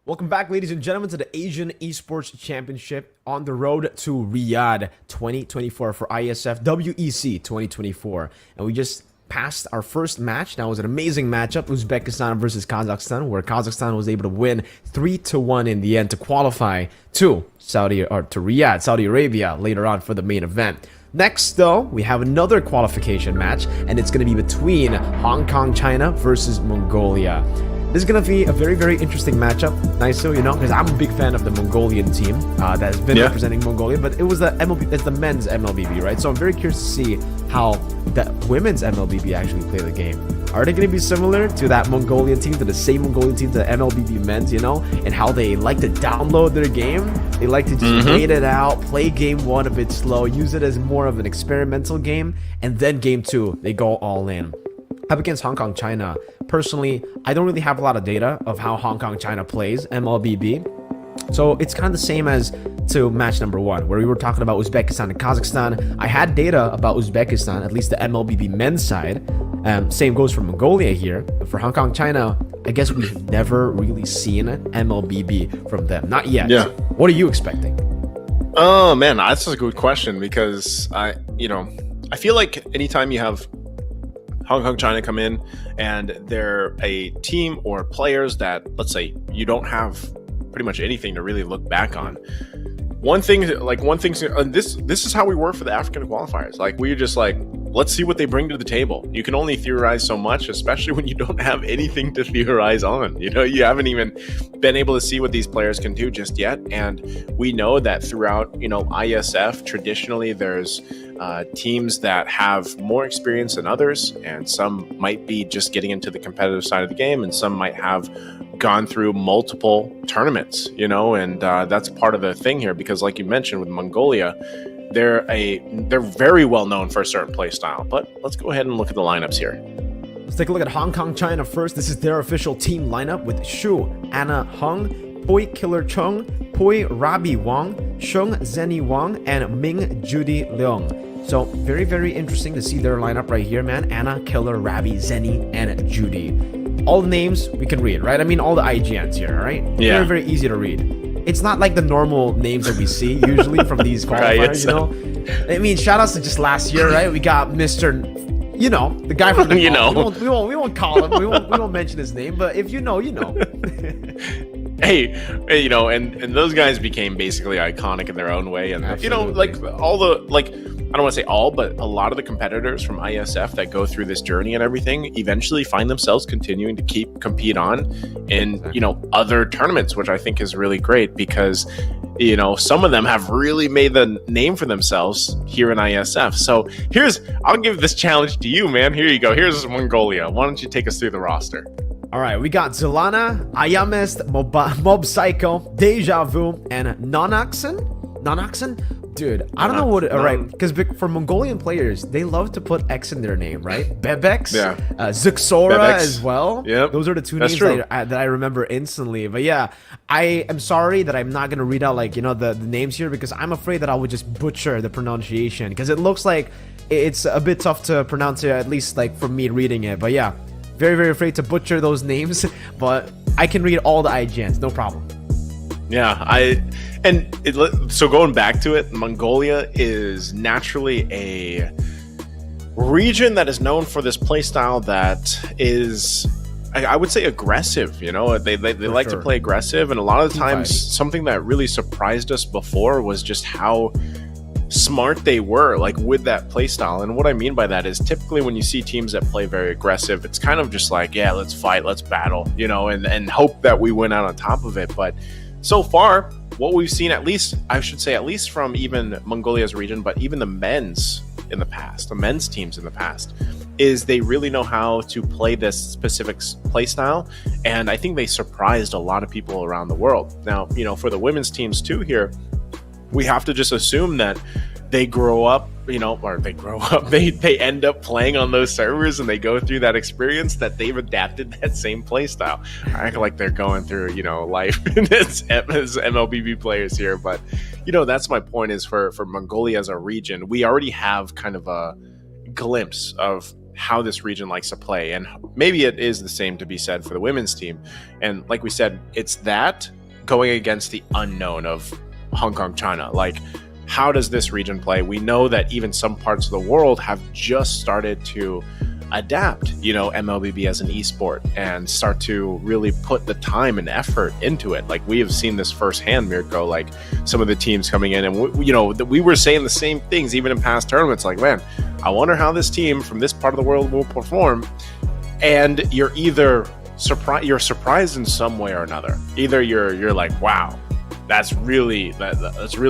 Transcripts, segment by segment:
Welcome back, ladies and gentlemen, to the Asian Esports Championship on the road to Riyadh 2024 for IESF WEC 2024. And we just passed our first match. That was an amazing matchup, Uzbekistan versus Kazakhstan, where Kazakhstan was able to win 3-1 in the end to qualify to Riyadh, Saudi Arabia later on for the main event. Next, though, we have another qualification match, and it's going to be between Hong Kong, China versus Mongolia. This is going to be a very, very interesting matchup, Niso, because I'm a big fan of the Mongolian team that has been representing Mongolia, but it was the MLB, it's the men's MLBB, right? So I'm very curious to see how the women's MLBB actually play the game. Are they going to be similar to that Mongolian team, to the same Mongolian team, to the MLBB men's, and how they like to download their game? They like to just wait it out, play game one a bit slow, use it as more of an experimental game, and then game two, they go all in. Up against Hong Kong, China, personally, I don't really have a lot of data of how Hong Kong, China plays MLBB. So it's kind of the same as to match number one, where we were talking about Uzbekistan and Kazakhstan. I had data about Uzbekistan, at least the MLBB men's side. Same goes for Mongolia here. But for Hong Kong, China, I guess we've never really seen MLBB from them. Not yet. Yeah. What are you expecting? Oh, man, that's a good question because I feel like anytime you have Hong Kong, China come in and they're a team or players that, let's say, you don't have pretty much anything to really look back on. One thing, and this is how we were for the African qualifiers. Like, we're just like, let's see what they bring to the table. You can only theorize so much, especially when you don't have anything to theorize on. You haven't even been able to see what these players can do just yet. And we know that throughout, IESF, traditionally there's teams that have more experience than others, and some might be just getting into the competitive side of the game, and some might have gone through multiple tournaments, and that's part of the thing here, because like you mentioned with Mongolia, they're very well known for a certain play style. But let's go ahead and look at the lineups here. Let's take a look at Hong Kong, China first. This is their official team lineup with Shu, Anna Hung, Poi Killer Chung, Poi Rabi Wang, Sheng Zeni Wang, and Ming Judy Leung. So very, very interesting to see their lineup right here, man. Anna, Killer, Rabi, Zeni, and Judy. All the names we can read, right? I mean, all the IGNs here, right? Yeah. Very, very easy to read. It's not like the normal names that we see usually from these qualifiers, I mean, shout outs to just last year, right? We got Mr. The guy from the we won't call him. We won't mention his name, but if you know, you know. Hey, and those guys became basically iconic in their own way, and all the I don't want to say all, but a lot of the competitors from IESF that go through this journey and everything eventually find themselves continuing to compete on in, other tournaments, which I think is really great because, some of them have really made the name for themselves here in IESF. So I'll give this challenge to you, man. Here you go. Here's Mongolia. Why don't you take us through the roster? All right, we got Zulana, Ayamest, Mob Psycho, Deja Vu, and Nonaxen? Dude, I don't know what. All right, because for Mongolian players, they love to put X in their name, right? Bebex, Zuxora Bebex as well. Yeah, those are the two names that I remember instantly. But yeah, I am sorry that I'm not gonna read out the names here because I'm afraid that I would just butcher the pronunciation because it looks like it's a bit tough to pronounce it, at least from me reading it. But yeah, very, very afraid to butcher those names. But I can read all the IGNs, no problem. Yeah, so going back to it, Mongolia is naturally a region that is known for this playstyle that is, I would say, aggressive. They like to play aggressive, and a lot of the times, something that really surprised us before was just how smart they were, with that playstyle. And what I mean by that is typically when you see teams that play very aggressive, it's kind of just like, yeah, let's fight, let's battle, and hope that we win out on top of it. But so far, what we've seen, at least from even Mongolia's region, but even the men's teams in the past, is they really know how to play this specific play style. And I think they surprised a lot of people around the world. Now, for the women's teams too here, we have to just assume that they grow up, they end up playing on those servers and they go through that experience that they've adapted that same play style. I act like they're going through, life as MLBB players here. But, that's my point is for Mongolia as a region, we already have kind of a glimpse of how this region likes to play. And maybe it is the same to be said for the women's team. And like we said, it's that going against the unknown of Hong Kong, China. Like, how does this region play? We know that even some parts of the world have just started to adapt, MLBB as an esport and start to really put the time and effort into it. Like, we have seen this firsthand, Mirko, like some of the teams coming in, and we were saying the same things even in past tournaments. Like, man, I wonder how this team from this part of the world will perform. And you're either surprised in some way or another. Either you're like, wow, that's really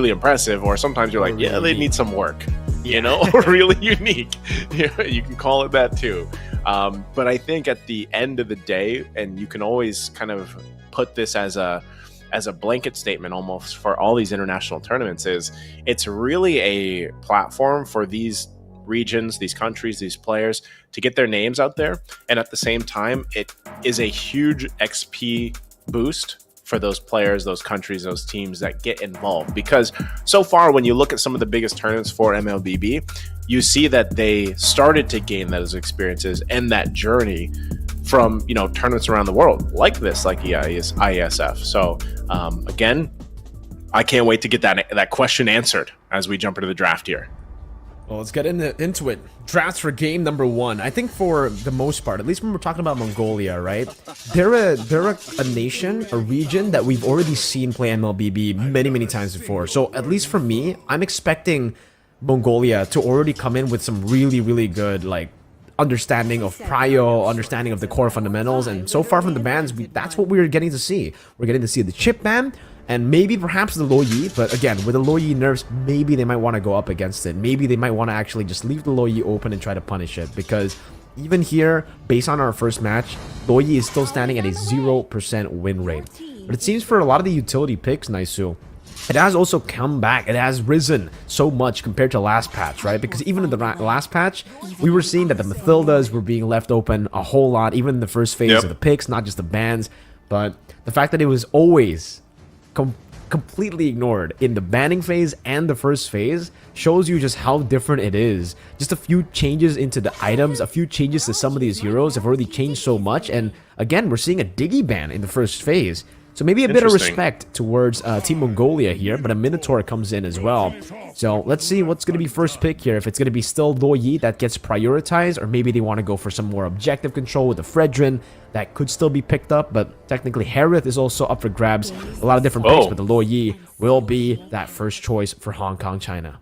impressive, or sometimes you're like, yeah, they need some work. Really unique. You can call it that too. But I think at the end of the day, and you can always kind of put this as a blanket statement almost for all these international tournaments, is it's really a platform for these regions, these countries, these players to get their names out there. And at the same time, it is a huge XP boost for those players, those countries, those teams that get involved. Because so far, when you look at some of the biggest tournaments for MLBB, you see that they started to gain those experiences and that journey from tournaments around the world like this, like IESF. So again, I can't wait to get that question answered as we jump into the draft here. Well, let's get into it. Drafts for game number 1. I think for the most part, at least when we're talking about Mongolia, right? They're a nation, a region that we've already seen play MLBB many times before. So at least for me, I'm expecting Mongolia to already come in with some really good understanding of prio, understanding of the core fundamentals. And so far from the bans, that's what we're getting to see. We're getting to see the chip ban, and maybe perhaps the Lo Yi, but again, with the Lo Yi nerfs, maybe they might want to go up against it. Maybe they might want to actually just leave the Lo Yi open and try to punish it, because even here, based on our first match, Lo Yi is still standing at a 0% win rate. But it seems for a lot of the utility picks, Naisu, it has also come back. It has risen so much compared to last patch, right? Because even in the last patch, we were seeing that the Mathildas were being left open a whole lot, even in the first phase of the picks, not just the bans. But the fact that it was always completely ignored in the banning phase and the first phase shows you just how different it is. Just a few changes into the items, a few changes to some of these heroes have already changed so much. And again, we're seeing a Diggy ban in the first phase. So maybe a bit of respect towards Team Mongolia here, but a Minotaur comes in as well. So let's see what's going to be first pick here. If it's going to be still Lo Yi that gets prioritized, or maybe they want to go for some more objective control with the Fredrin that could still be picked up. But technically, Harith is also up for grabs. A lot of different picks, but the Lo Yi will be that first choice for Hong Kong, China.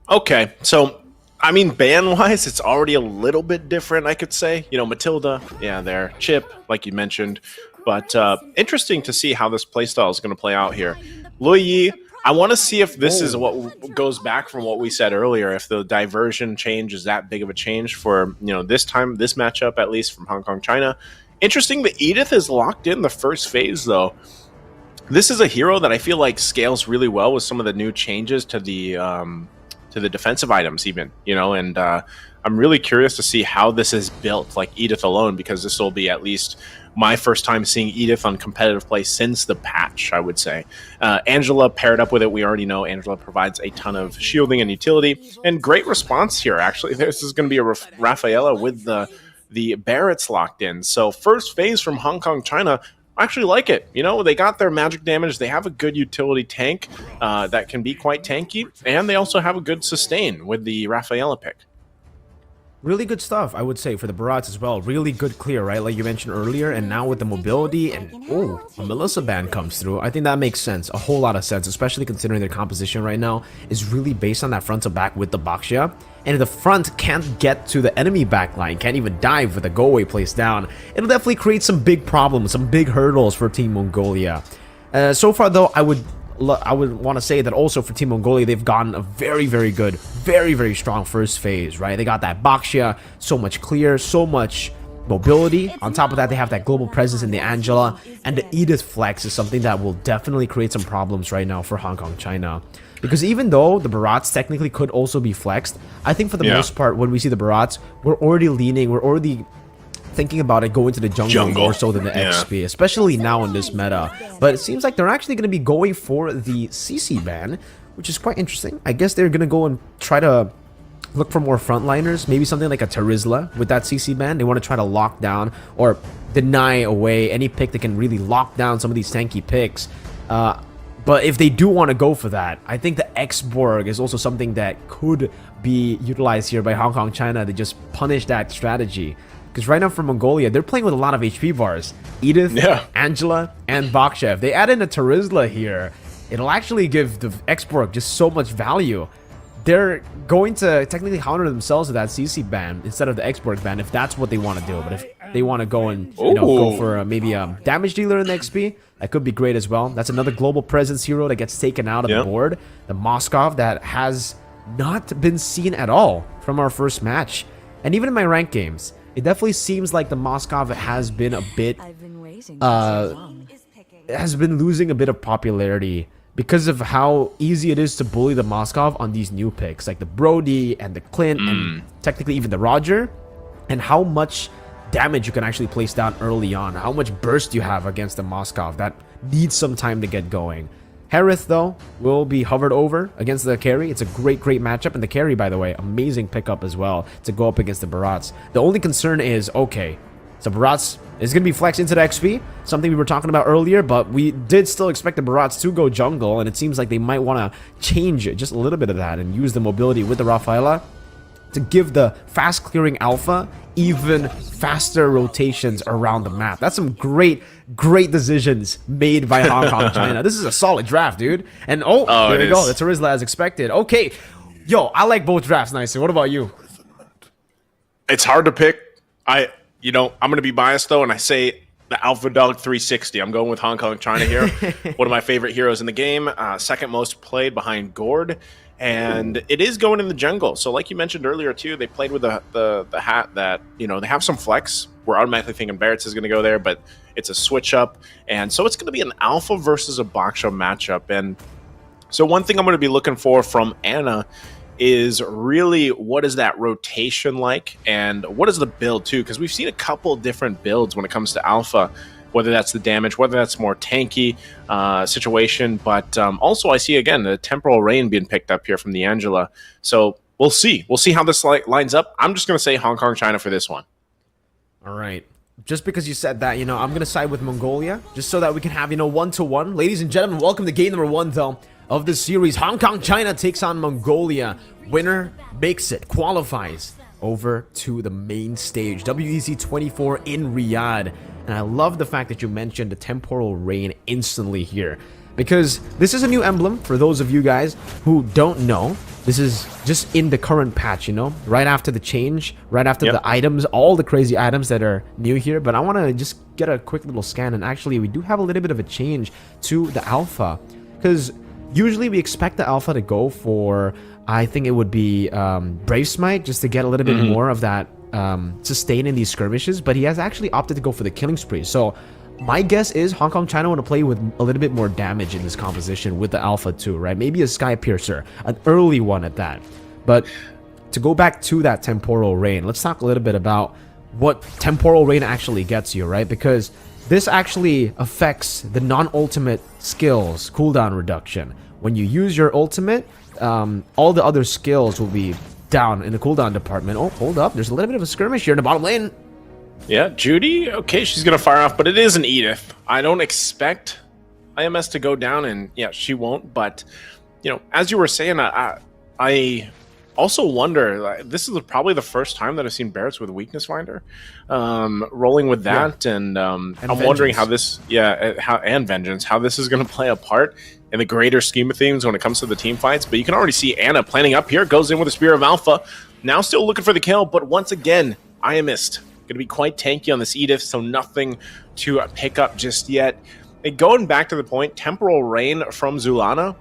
Okay, so I mean, ban-wise, it's already a little bit different, I could say. Matilda, yeah, there. Chip, like you mentioned. But interesting to see how this playstyle is going to play out here. Lo Yi, I want to see if this is what goes back from what we said earlier, if the diversion change is that big of a change for, this matchup, at least from Hong Kong, China. Interesting that Edith is locked in the first phase, though. This is a hero that I feel like scales really well with some of the new changes to the defensive items even, and I'm really curious to see how this is built, like Edith alone, because this will be at least my first time seeing Edith on competitive play since the patch, I would say. Angela paired up with it. We already know Angela provides a ton of shielding and utility, and great response here, actually. This is going to be a Rafaela with the Barretts locked in. So first phase from Hong Kong, China, I actually like it. They got their magic damage. They have a good utility tank that can be quite tanky, and they also have a good sustain with the Rafaela pick. Really good stuff, I would say, for the Barats as well. Really good clear, right? Like you mentioned earlier, and now with the mobility and, a Melissa ban comes through. I think that makes sense, a whole lot of sense, especially considering their composition right now is really based on that front to back with the Baxia. And if the front can't get to the enemy backline, can't even dive with a go-away place down, it'll definitely create some big problems, some big hurdles for Team Mongolia. So far, though, I would want to say that also for Team Mongolia, they've gotten a very good, very strong first phase, right? They got that Baxia, so much clear, so much mobility. On top of that, they have that global presence in the Angela, and the Edith flex is something that will definitely create some problems right now for Hong Kong, China. Because even though the Barats technically could also be flexed, I think for the most part, when we see the Barats, we're already thinking about it going to the jungle more so than the XP, especially now in this meta. But it seems like they're actually going to be going for the CC ban, which is quite interesting. I guess they're going to go and try to look for more frontliners, maybe something like a Terizla with that CC ban. They want to try to lock down or deny away any pick that can really lock down some of these tanky picks. But if they do want to go for that, I think the X-Borg is also something that could be utilized here by Hong Kong China to just punish that strategy. Because right now for Mongolia, they're playing with a lot of HP bars. Edith, Angela, and Baksha. If they add in a Terizla here, it'll actually give the X-Borg just so much value. They're going to technically counter themselves with that CC ban instead of the X-Borg ban if that's what they want to do. But if they want to go and go for maybe a damage dealer in the XP, that could be great as well. That's another global presence hero that gets taken out of the board. The Moskov that has not been seen at all from our first match. And even in my ranked games, it definitely seems like the Moskov has been a bit has been losing a bit of popularity because of how easy it is to bully the Moskov on these new picks, like the Brody and the Clint and technically even the Roger, and how much damage you can actually place down early on, how much burst you have against the Moskov. That needs some time to get going. Harith, though, will be hovered over against the carry. It's a great matchup. And the carry, by the way, amazing pickup as well to go up against the Barats. The only concern is, okay, so Barats is going to be flexed into the XP, something we were talking about earlier, but we did still expect the Barats to go jungle, and it seems like they might want to change just a little bit of that and use the mobility with the Rafaela to give the fast clearing alpha even faster rotations around the map. That's some great decisions made by Hong Kong China. This is a solid draft, dude. And there we go. The Terizla as expected. Okay. Yo, I like both drafts nicely. What about you? It's hard to pick. I'm going to be biased, though, and I say the Alpha Dog 360. I'm going with Hong Kong China here. One of my favorite heroes in the game. Second most played behind Gord. And it is going in the jungle. So like you mentioned earlier, too, they played with the hat that, they have some flex. We're automatically thinking Barrett's is going to go there, but it's a switch up. And so it's going to be an Alpha versus a Baksha matchup. And so one thing I'm going to be looking for from Anna is really what is that rotation like and what is the build, too? Because we've seen a couple different builds when it comes to Alpha, whether that's the damage, whether that's more tanky situation. But also I see, again, the Temporal Rain being picked up here from the Angela. So we'll see. We'll see how this lines up. I'm just going to say Hong Kong China for this one. All right. Just because you said that, I'm going to side with Mongolia just so that we can have, 1-to-1. Ladies and gentlemen, welcome to game number 1, though, of the series. Hong Kong China takes on Mongolia. Winner makes it, qualifies over to the main stage. WEC 24 in Riyadh. And I love the fact that you mentioned the Temporal Rain instantly here, because this is a new emblem for those of you guys who don't know. This is just in the current patch, right after the change, right after the items, all the crazy items that are new here. But I want to just get a quick little scan, and actually we do have a little bit of a change to the alpha, because usually we expect the alpha to go for, I think it would be Brave Smite, just to get a little bit more of that sustain in these skirmishes, but he has actually opted to go for the killing spree. So my guess is Hong Kong China want to play with a little bit more damage in this composition with the Alpha too, right? Maybe a Sky Piercer, an early one at that. But to go back to that Temporal Rain, let's talk a little bit about what Temporal Rain actually gets you, right? Because this actually affects the non-ultimate skills cooldown reduction. When you use your ultimate, all the other skills will be down in the cooldown department. Oh, hold up. There's a little bit of a skirmish here in the bottom lane. Yeah, Judy, okay, she's going to fire off, but it is an Edith. I don't expect IMS to go down, and yeah, she won't. But, as you were saying, I also wonder, this is probably the first time that I've seen Barrett's with Weakness Finder rolling with that. And I'm wondering how this, and Vengeance, how this is going to play a part in the greater scheme of things when it comes to the team fights. But you can already see Anna planning up here, goes in with a Spear of Alpha, now still looking for the kill, but once again, I missed. Going to be quite tanky on this Edith, so nothing to pick up just yet. And going back to the point, Temporal Rain from Zulana,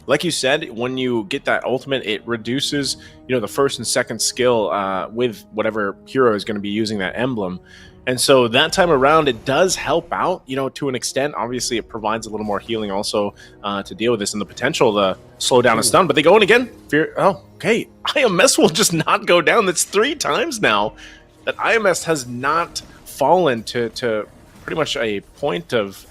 like you said, when you get that ultimate, it reduces, the first and second skill with whatever hero is going to be using that emblem. And so that time around, it does help out, to an extent. Obviously, it provides a little more healing also to deal with this and the potential to slow down a stun. But they go in again. Okay. IMS will just not go down. That's 3 times now that IMS has not fallen to pretty much a point of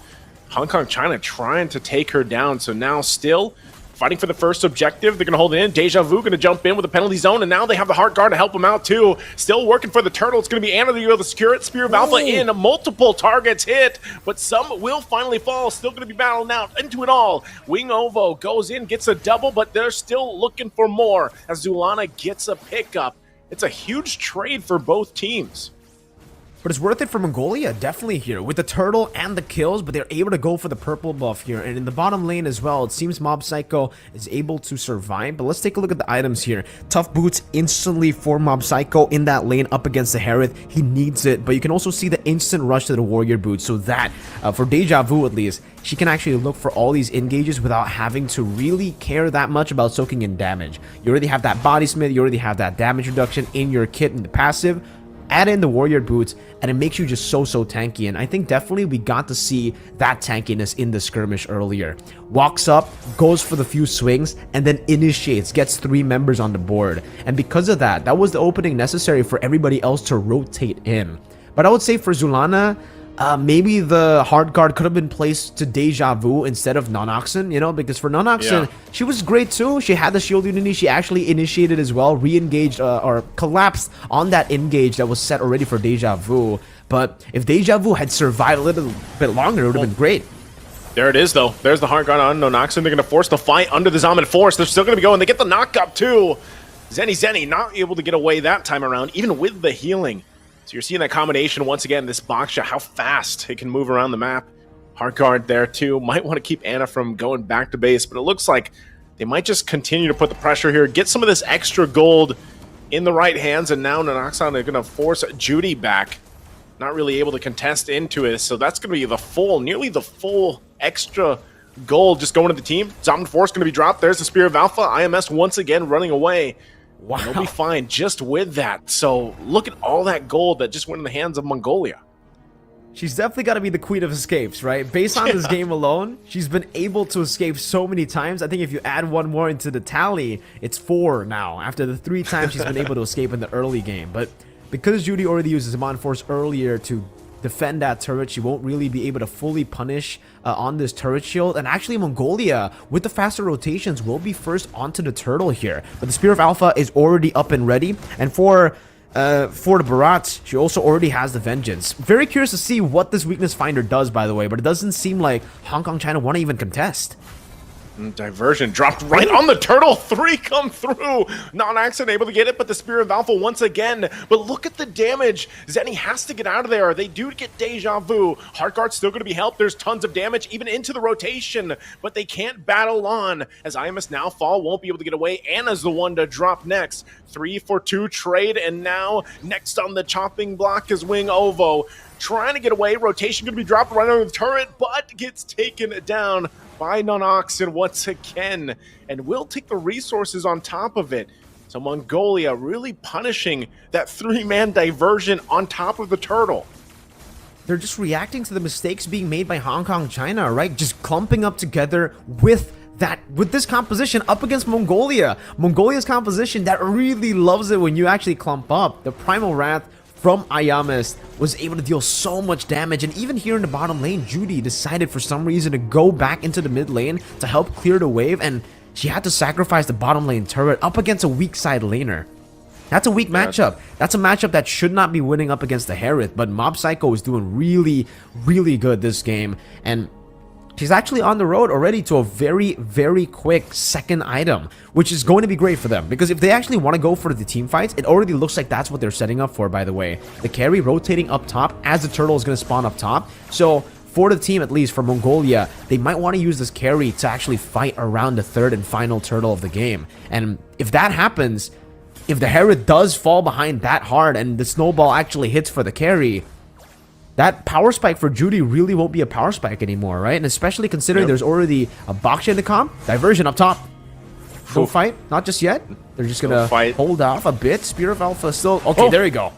Hong Kong China trying to take her down. So now still fighting for the first objective. They're going to hold it in. Deja Vu going to jump in with a penalty zone, and now they have the Heart Guard to help them out too. Still working for the Turtle. It's going to be Anna to be able to secure it. Spear of Alpha in. Multiple targets hit, but some will finally fall. Still going to be battling out into it all. Wing Ovo goes in, gets a double, but they're still looking for more as Zulana gets a pickup. It's a huge trade for both teams. But it's worth it for Mongolia, definitely here, with the turtle and the kills, but they're able to go for the purple buff here. And in the bottom lane as well, it seems Mob Psycho is able to survive. But let's take a look at the items here. Tough Boots instantly for Mob Psycho in that lane up against the Harith. He needs it, but you can also see the instant rush to the Warrior Boots. So that, for Deja Vu at least, she can actually look for all these engages without having to really care that much about soaking in damage. You already have that Body Smith, you already have that damage reduction in your kit in the passive. Add in the Warrior Boots, and it makes you just so tanky. And I think definitely we got to see that tankiness in the skirmish earlier. Walks up, goes for the few swings, and then initiates, gets 3 members on the board. And because of that, that was the opening necessary for everybody else to rotate in. But I would say for Zulana, maybe the Heart Guard could have been placed to Deja Vu instead of Nonoxen, you know, because for Nonoxen, she was great too. She had the shield unity. She actually initiated as well, re-engaged or collapsed on that engage that was set already for Deja Vu. But if Deja Vu had survived a little bit longer, it would have been great. There it is, though. There's the Heart Guard on Nonoxen. They're going to force the fight under the Zaman Force. They're still going to be going. They get the knock up too. Zenny not able to get away that time around, even with the healing. So you're seeing that combination once again, this box shot, how fast it can move around the map. Heart Guard there too. Might want to keep Anna from going back to base, but it looks like they might just continue to put the pressure here, get some of this extra gold in the right hands, and now Nonoxon are going to force Judy back. Not really able to contest into it, so that's going to be the full, nearly the full extra gold just going to the team. Zaman Force going to be dropped. There's the Spear of Alpha. IMS once again running away. Wow. They'll be fine just with that. So look at all that gold that just went in the hands of Mongolia. She's definitely got to be the queen of escapes, right? Based on this game alone, she's been able to escape so many times. I think if you add one more into the tally, it's 4 now, after the 3 times she's been able to escape in the early game. But because Judy already used Zaman Force earlier to defend that turret, she won't really be able to fully punish on this turret shield. And actually Mongolia, with the faster rotations, will be first onto the turtle here. But the Spear of Alpha is already up and ready. And for the Barat, she also already has the Vengeance. Very curious to see what this weakness finder does, by the way, but it doesn't seem like Hong Kong China want to even contest. Diversion dropped right on the turtle. 3 come through. Non-accident able to get it, but the Spear of Alpha once again. But look at the damage. Zenny has to get out of there. They do get Deja Vu. Heart Guard's still going to be helped. There's tons of damage even into the rotation, but they can't battle on as IMS now fall. Won't be able to get away. Anna's the one to drop next. 3 for 2 trade, and now next on the chopping block is Wing Ovo. Trying to get away. Rotation going to be dropped right under the turret, but gets taken down by Nonoxen once again, and will take the resources on top of it. So Mongolia really punishing that 3-man diversion on top of the turtle. They're just reacting to the mistakes being made by Hong Kong China, right? Just clumping up together with this composition up against Mongolia. Mongolia's composition that really loves it when you actually clump up. The Primal Wrath from Ayamis was able to deal so much damage, and even here in the bottom lane, Judy decided for some reason to go back into the mid lane to help clear the wave, and she had to sacrifice the bottom lane turret up against a weak side laner. That's a weak matchup. That's a matchup that should not be winning up against the Harith, but Mob Psycho is doing really good this game, and she's actually on the road already to a very quick second item, which is going to be great for them, because if they actually want to go for the team fights, it already looks like that's what they're setting up for, by the way. The carry rotating up top as the turtle is going to spawn up top. So for the team, at least for Mongolia, they might want to use this carry to actually fight around the third and final turtle of the game. And if that happens, if the Harith does fall behind that hard and the snowball actually hits for the carry, that power spike for Judy really won't be a power spike anymore, right? And especially considering there's already a box in the comp. Diversion up top. No fight. Not just yet. They're just going to hold off a bit. Spear of Alpha still... Okay, there you go.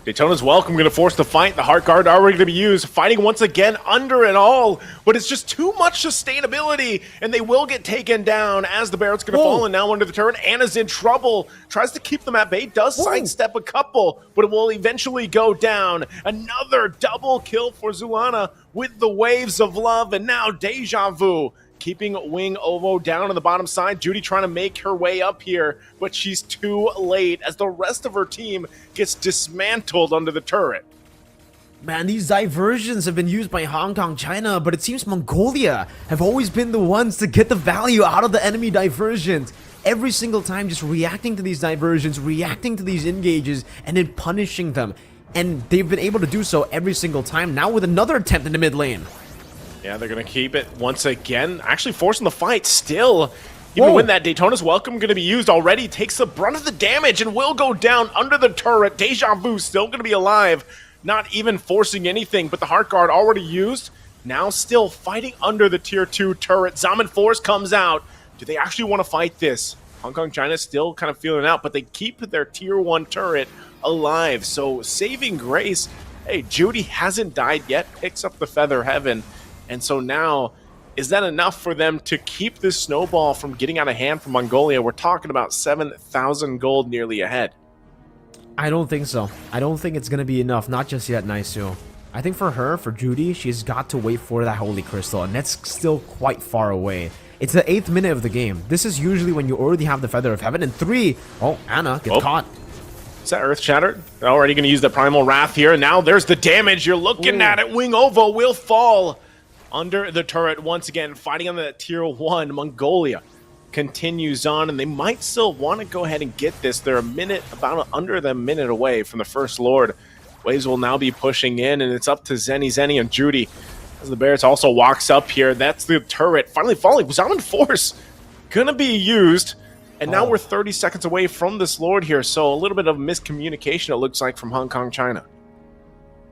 Daytona's welcome. Going to force the fight. The Heart Guard already going to be used. Fighting once again under it all. But it's just too much sustainability. And they will get taken down as the Barrett's going to fall. And now under the turret, Anna's in trouble. Tries to keep them at bay. Does sidestep a couple. But it will eventually go down. Another double kill for Zulana with the Waves of Love. And now Deja Vu keeping Wing Ovo down on the bottom side. Judy trying to make her way up here, but she's too late as the rest of her team gets dismantled under the turret. Man, these diversions have been used by Hong Kong, China, but it seems Mongolia have always been the ones to get the value out of the enemy diversions. Every single time just reacting to these diversions, reacting to these engages, and then punishing them. And they've been able to do so every single time, now with another attempt in the mid lane. Yeah, they're going to keep it once again, actually forcing the fight still. Even when that Daytona's Welcome going to be used already, takes the brunt of the damage and will go down under the turret. Deja Vu still going to be alive. Not even forcing anything, but the Heart Guard already used. Now still fighting under the tier 2 turret. Zaman Force comes out. Do they actually want to fight this? Hong Kong, China still kind of feeling out, but they keep their tier 1 turret alive. So saving grace. Hey, Judy hasn't died yet. Picks up the Feather Heaven. And so now, is that enough for them to keep this snowball from getting out of hand for Mongolia? We're talking about 7,000 gold nearly ahead. I don't think so. I don't think it's going to be enough. Not just yet, Naisu. I think for her, for Judy, she's got to wait for that Holy Crystal, and that's still quite far away. It's the 8th minute of the game. This is usually when you already have the Feather of Heaven, and 3, oh, Anna gets caught. Is that Earth Shattered? They're already going to use the Primal Wrath here, and now there's the damage. You're looking at it. Wing Ovo will fall under the turret once again, fighting on the tier 1. Mongolia continues on, and they might still want to go ahead and get this. They're about under the minute away from the First Lord. Waves will now be pushing in, and it's up to Zenny and Judy as the Barretts also walks up here. That's the turret finally falling. Zaman Force gonna be used, and now we're 30 seconds away from this Lord here, so a little bit of miscommunication it looks like from Hong Kong, China.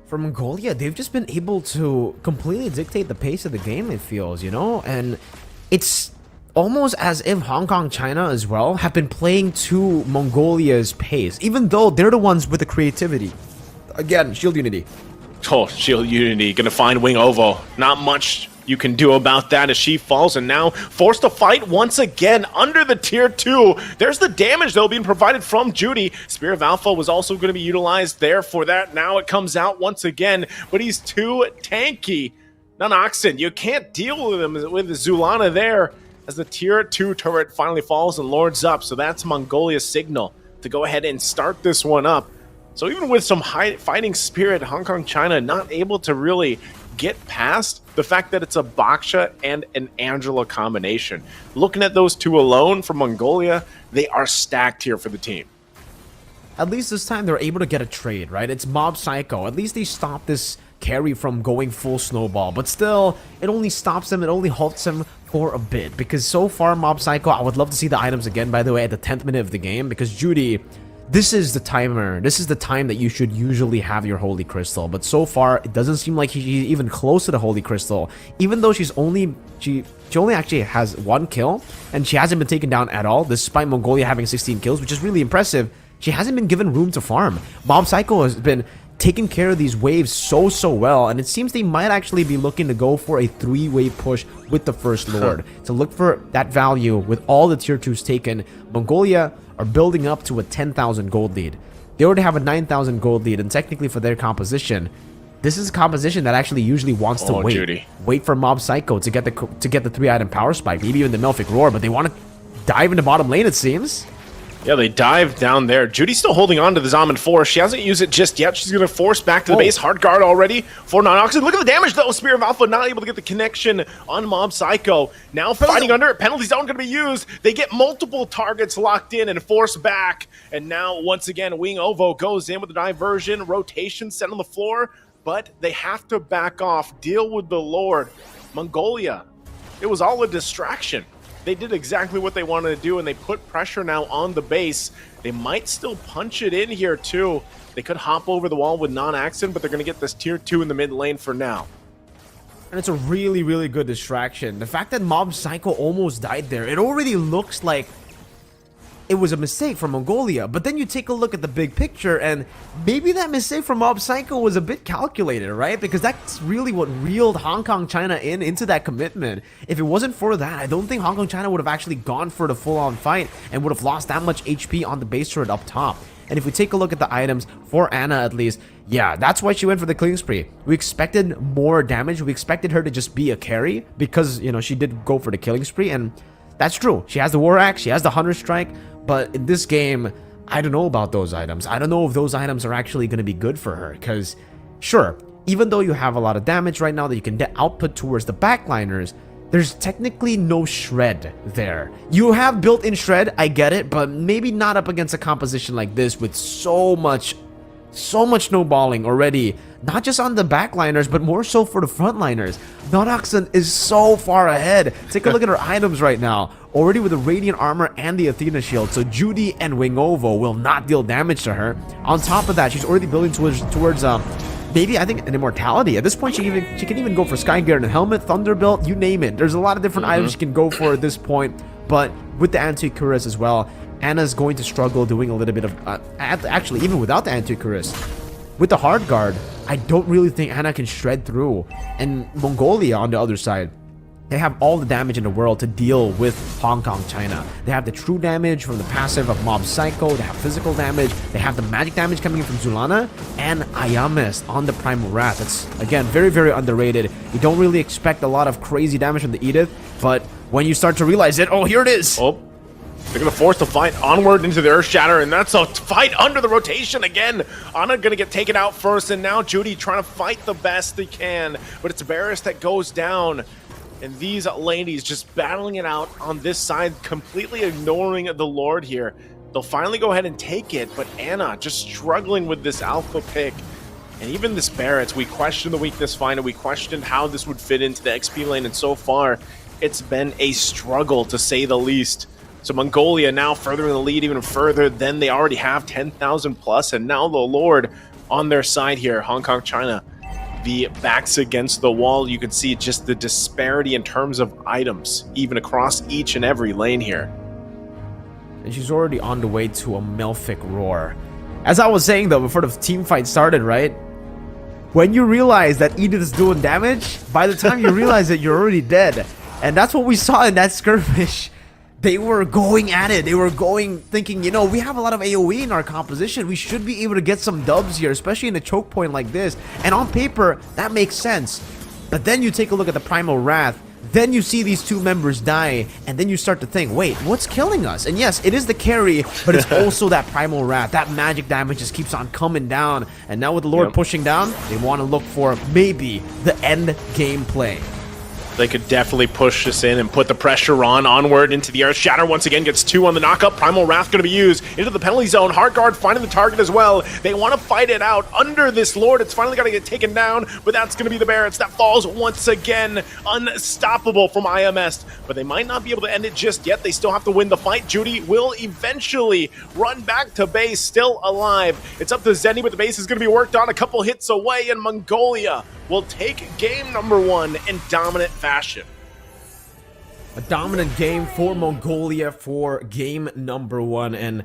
For Mongolia, they've just been able to completely dictate the pace of the game, it feels, you know? And it's almost as if Hong Kong, China as well have been playing to Mongolia's pace, even though they're the ones with the creativity. Again, Shield Unity. Oh, Shield Unity gonna find Wing Ovo. Not much you can do about that as she falls, and now forced to fight once again under the tier 2. There's the damage though being provided from Judy. Spear of Alpha was also going to be utilized there for that. Now it comes out once again, but he's too tanky. Nanoxen, you can't deal with him with Zulana there as the tier 2 turret finally falls and lords up. So that's Mongolia's signal to go ahead and start this one up. So even with some fighting spirit, Hong Kong, China not able to really get past the fact that it's a Baksha and an Angela combination. Looking at those two alone for Mongolia, they are stacked here for the team. At least this time they're able to get a trade, right? It's Mob Psycho. At least they stopped this carry from going full snowball. But still, it only stops them, it only halts them for a bit. Because so far, Mob Psycho, I would love to see the items again, by the way, at the 10th minute of the game. Because Judy, this is the timer. This is the time that you should usually have your Holy Crystal. But so far, it doesn't seem like she's even close to the Holy Crystal. Even though she only actually has 1 kill. And she hasn't been taken down at all, despite Mongolia having 16 kills, which is really impressive. She hasn't been given room to farm. Mob Psycho has been taking care of these waves so well, and it seems they might actually be looking to go for a 3-wave push with the First Lord to look for that value with all the tier 2s taken. Mongolia are building up to a 10,000 gold lead. They already have a 9,000 gold lead, and technically for their composition, this is a composition that actually usually wants to wait for Mob Psycho to get the 3-item power spike, maybe even the Melphic Roar, but they want to dive into bottom lane, it seems. Yeah, they dive down there. Judy's still holding on to the Zaman Force. She hasn't used it just yet. She's going to force back to the base. Hard guard already for Nonoxen. Look at the damage, though. Spear of Alpha not able to get the connection on Mob Psycho. Now fighting under it. Penalties aren't going to be used. They get multiple targets locked in and forced back. And now, once again, Wing Ovo goes in with the diversion. Rotation set on the floor. But they have to back off. Deal with the Lord. Mongolia. It was all a distraction. They did exactly what they wanted to do, and they put pressure now on the base. They might still punch it in here, too. They could hop over the wall with non-accent, but they're going to get this tier 2 in the mid lane for now. And it's a really, really good distraction. The fact that Mob Psycho almost died there, it already looks like it was a mistake from Mongolia. But then you take a look at the big picture, and maybe that mistake from Mob Psycho was a bit calculated, right? Because that's really what reeled Hong Kong China into that commitment. If it wasn't for that, I don't think Hong Kong China would have actually gone for the full-on fight and would have lost that much HP on the base turret up top. And if we take a look at the items, for Anna at least, yeah, that's why she went for the killing spree. We expected more damage. We expected her to just be a carry because, you know, she did go for the killing spree, and that's true. She has the War Axe, she has the Hunter Strike, but in this game, I don't know about those items. I don't know if those items are actually going to be good for her, because, sure, even though you have a lot of damage right now that you can output towards the backliners, there's technically no shred there. You have built-in shred, I get it, but maybe not up against a composition like this with so much snowballing already. Not just on the backliners, but more so for the frontliners. Nonoxen is so far ahead. Take a look at her items right now. Already with the Radiant Armor and the Athena Shield, so Judy and Wingovo will not deal damage to her. On top of that, she's already building towards maybe, I think, an Immortality. At this point, she can even go for Skygear and Helmet, Thunderbolt, you name it. There's a lot of different items she can go for at this point, but with the Anti-Cuirass as well, Anna's going to struggle doing a little bit of... actually, even without the Anti-Cuirass, with the Hard Guard, I don't really think Anna can shred through. And Mongolia, on the other side, they have all the damage in the world to deal with Hong Kong China. They have the true damage from the passive of Mob Psycho, they have physical damage, they have the magic damage coming in from Zulana, and Ayames on the Primal Wrath. That's, again, very, very underrated. You don't really expect a lot of crazy damage from the Edith, but when you start to realize it, oh, here it is! Oh, they're going to force the fight onward into the Earth Shatter, and that's a fight under the rotation again. Anna going to get taken out first, and now Judy trying to fight the best they can, but it's Varus that goes down. And these ladies just battling it out on this side, completely ignoring the Lord here. They'll finally go ahead and take it, but Anna just struggling with this alpha pick. And even this Barret's, we questioned the weakness finder, we questioned how this would fit into the XP lane, and so far, it's been a struggle to say the least. So Mongolia now furthering the lead even further than they already have, 10,000 plus, and now the Lord on their side here, Hong Kong China. The backs against the wall, you can see just the disparity in terms of items, even across each and every lane here. And she's already on the way to a Melphic Roar. As I was saying though, before the team fight started, right? When you realize that Edith is doing damage, by the time you realize that you're already dead. And that's what we saw in that skirmish. They were going at it. They were thinking, you know, we have a lot of AoE in our composition. We should be able to get some dubs here, especially in a choke point like this. And on paper, that makes sense. But then you take a look at the Primal Wrath. Then you see these two members die. And then you start to think, wait, what's killing us? And yes, it is the carry, but it's also that Primal Wrath. That magic damage just keeps on coming down. And now with the Lord pushing down, they want to look for maybe the end game play. They could definitely push this in and put the pressure onward into the Earth Shatter. Once again gets 2 on the knockup. Primal Wrath going to be used into the penalty zone. Heart Guard finding the target as well. They want to fight it out under this Lord. It's finally got to get taken down, but that's going to be the Barret's that falls once again. Unstoppable from IMS, but they might not be able to end it just yet. They still have to win the fight. Judy will eventually run back to base, still alive. It's up to Zenny, but the base is going to be worked on. A couple hits away, and Mongolia will take game number 1 in dominant fashion. A dominant game for Mongolia for game number 1, and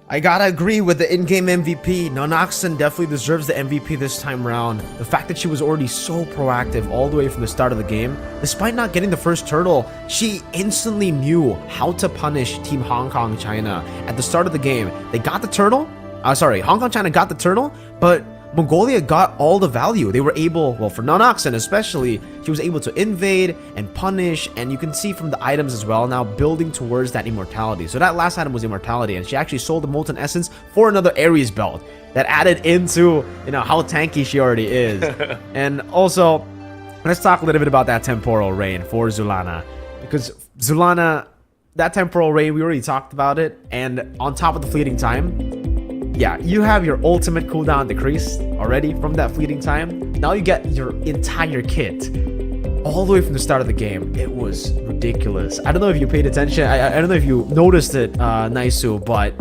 I gotta agree with the in-game MVP. Nonoxen definitely deserves the MVP this time around. The fact that she was already so proactive all the way from the start of the game, despite not getting the first turtle, she instantly knew how to punish Team Hong Kong China. At the start of the game, they got the turtle. Hong Kong China got the turtle, but Mongolia got all the value. They were able, well, for Nonoxen especially, she was able to invade and punish, and you can see from the items as well now building towards that immortality. So that last item was immortality, and she actually sold the Molten Essence for another Ares belt that added into, you know, how tanky she already is. And also, let's talk a little bit about that Temporal Rain for Zulana, because Zulana, that Temporal Rain, we already talked about it, and on top of the fleeting time, yeah, you have your ultimate cooldown decreased already from that fleeting time. Now you get your entire kit all the way from the start of the game. It was ridiculous. I don't know if you paid attention. I don't know if you noticed it, Naisu, but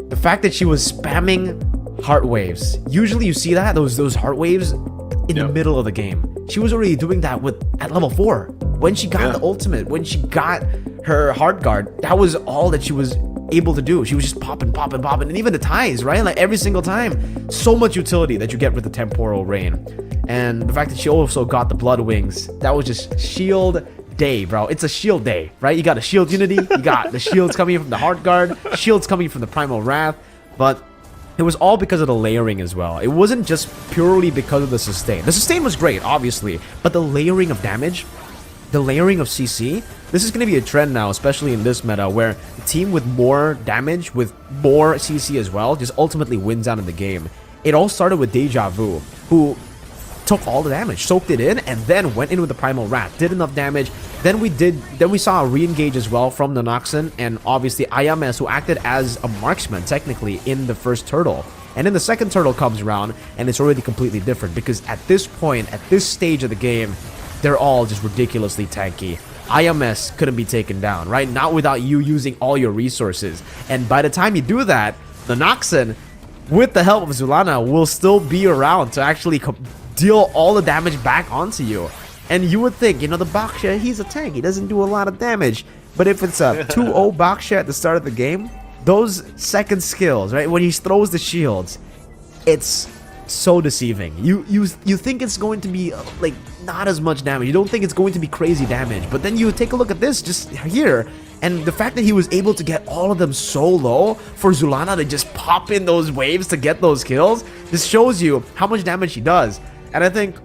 the fact that she was spamming heart waves. Usually you see that, those heart waves in the middle of the game. She was already doing that at level 4. When she got the ultimate, when she got her heart guard, that was all that she was able to do. She was just popping, and even the ties, right? Like every single time, so much utility that you get with the temporal rain. And the fact that she also got the blood wings, that was just shield day, bro. It's a shield day, right? You got a shield unity, you got the shields coming from the heart guard, shields coming from the primal wrath, but it was all because of the layering as well. It wasn't just purely because of the sustain. The sustain was great, obviously, but the layering of damage, the layering of CC, this is going to be a trend now, especially in this meta, where the team with more damage, with more CC as well, just ultimately wins out in the game. It all started with Deja Vu, who took all the damage, soaked it in, and then went in with the Primal Rat, did enough damage. Then we saw a re-engage as well from Nanoxen, and obviously IESF, who acted as a marksman, technically, in the first turtle. And then the second turtle comes around, and it's already completely different, because at this point, at this stage of the game, they're all just ridiculously tanky. IESF couldn't be taken down, right? Not without you using all your resources. And by the time you do that, Nanoxen, with the help of Zulana, will still be around to actually deal all the damage back onto you. And you would think, you know, the Baksha, he's a tank, he doesn't do a lot of damage. But if it's a 2-0 Baksha at the start of the game, those second skills, right, when he throws the shields, it's so deceiving. You think it's going to be like not as much damage. You don't think it's going to be crazy damage. But then you take a look at this just here, and the fact that he was able to get all of them so low for Zulana to just pop in those waves to get those kills, this shows you how much damage he does. And I think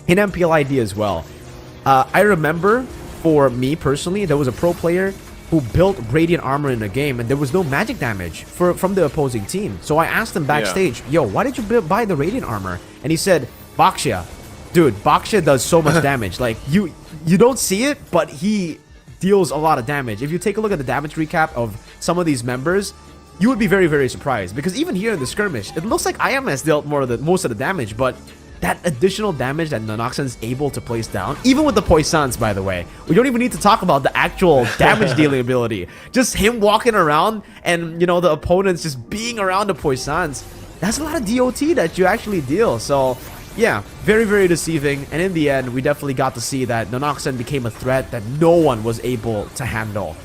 in MPLID as well, I remember for me personally, there was a pro player who built Radiant Armor in a game, and there was no magic damage from the opposing team. So I asked him backstage, yo, why did you buy the Radiant Armor? And he said, Baksha. Dude, Baksha does so much damage. Like, you don't see it, but he deals a lot of damage. If you take a look at the damage recap of some of these members, you would be very, very surprised. Because even here in the skirmish, it looks like IMS dealt most of the damage, but that additional damage that Nanoxen is able to place down, even with the Poissons, by the way, we don't even need to talk about the actual damage dealing ability. Just him walking around and, you know, the opponents just being around the Poissons, that's a lot of DOT that you actually deal. So yeah, very, very deceiving. And in the end, we definitely got to see that Nanoxen became a threat that no one was able to handle.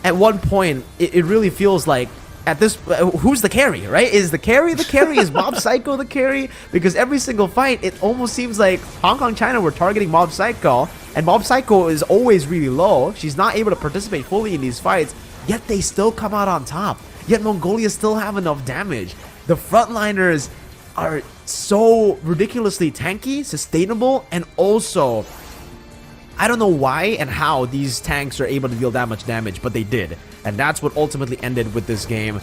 At one point, it really feels like, at this, who's the carry, right? Is the carry the carry? Is Mob Psycho the carry? Because every single fight, it almost seems like Hong Kong, China were targeting Mob Psycho, and Mob Psycho is always really low. She's not able to participate fully in these fights, yet they still come out on top. Yet Mongolia still have enough damage. The frontliners are so ridiculously tanky, sustainable, and also, I don't know why and how these tanks are able to deal that much damage, but they did. And that's what ultimately ended with this game,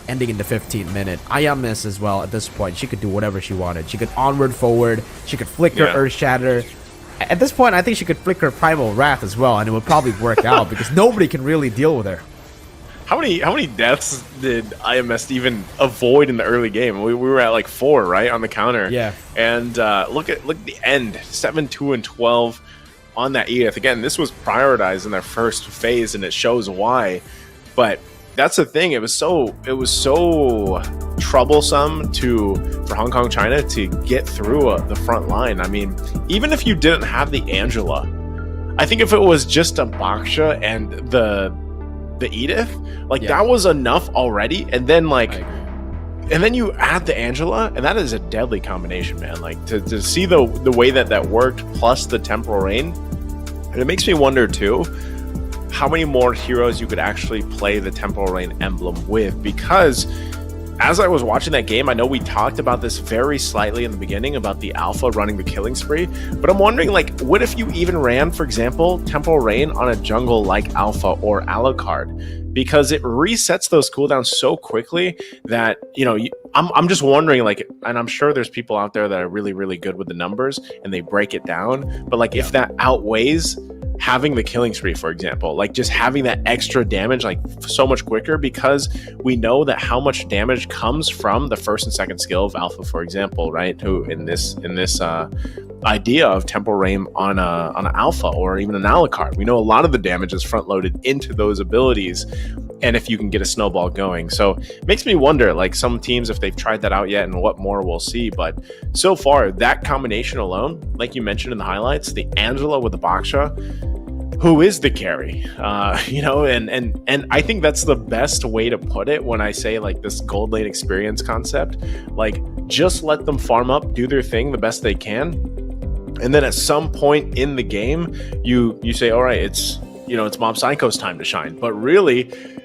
ending in the 15th minute. IESF as well, at this point, she could do whatever she wanted. She could onward, forward, she could flicker, Earth Shatter. At this point, I think she could flicker Primal Wrath as well, and it would probably work out, because nobody can really deal with her. How many deaths did IESF even avoid in the early game? We were at like 4, right, on the counter. Yeah. And look at the end, 7, 2, and 12. On that ETH. Again, this was prioritized in their first phase, and it shows why. But that's the thing. It was so troublesome for Hong Kong, China to get through the front line. I mean, even if you didn't have the Angela, I think if it was just a Baksha and the Edith, like that was enough already. And then and then you add the Angela, and that is a deadly combination, man. Like, to see the way that worked, plus the Temporal Rain, and it makes me wonder, too, how many more heroes you could actually play the Temporal Rain emblem with, because as I was watching that game, I know we talked about this very slightly in the beginning about the Alpha running the killing spree, but I'm wondering, like, what if you even ran, for example, Temporal Rain on a jungle like Alpha or Alucard? Because it resets those cooldowns so quickly that, you know, I'm just wondering, like, and I'm sure there's people out there that are really, really good with the numbers and they break it down, but like if that outweighs having the killing spree, for example, like just having that extra damage like so much quicker, because we know that how much damage comes from the first and second skill of Alpha, for example, right? Who in this idea of Temporal Rain on an Alpha or even an Alucard, we know a lot of the damage is front loaded into those abilities, and if you can get a snowball going. So it makes me wonder, like, some teams, if they've tried that out yet and what more we'll see. But so far, that combination alone, like you mentioned in the highlights, the Angela with the Baksha, who is the carry, you know, and I think that's the best way to put it when I say like this gold lane experience concept. Like, just let them farm up, do their thing the best they can, and then at some point in the game, you say, all right, it's, you know, it's Mob Psycho's time to shine. But really,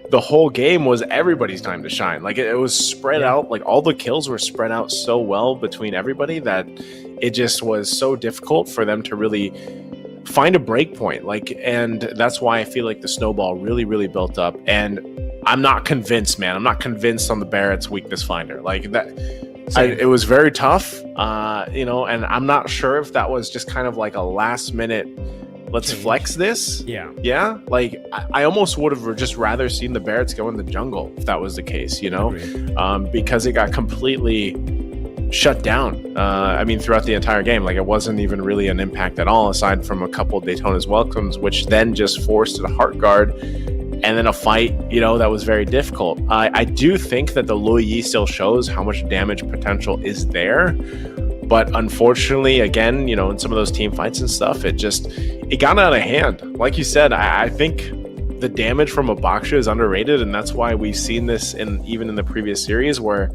the whole game was everybody's time to shine. Like, it was spread out, like all the kills were spread out so well between everybody that it just was so difficult for them to really find a break point. Like, and that's why I feel like the snowball really built up. And I'm not convinced, man. I'm not convinced on the Barrett's weakness finder. Like that, it was very tough, you know, and I'm not sure if that was just kind of like a last minute, let's flex this. Yeah. Like, I almost would have just rather seen the Barretts go in the jungle if that was the case, you know, because it got completely shut down. I mean, throughout the entire game, like it wasn't even really an impact at all, aside from a couple of Daytona's welcomes, which then just forced a heart guard and then a fight, you know, that was very difficult. I do think that the Lui Yi still shows how much damage potential is there, but unfortunately, again, you know, in some of those team fights and stuff, it got out of hand. Like you said, I think the damage from a Baksha is underrated, and that's why we've seen this even in the previous series, where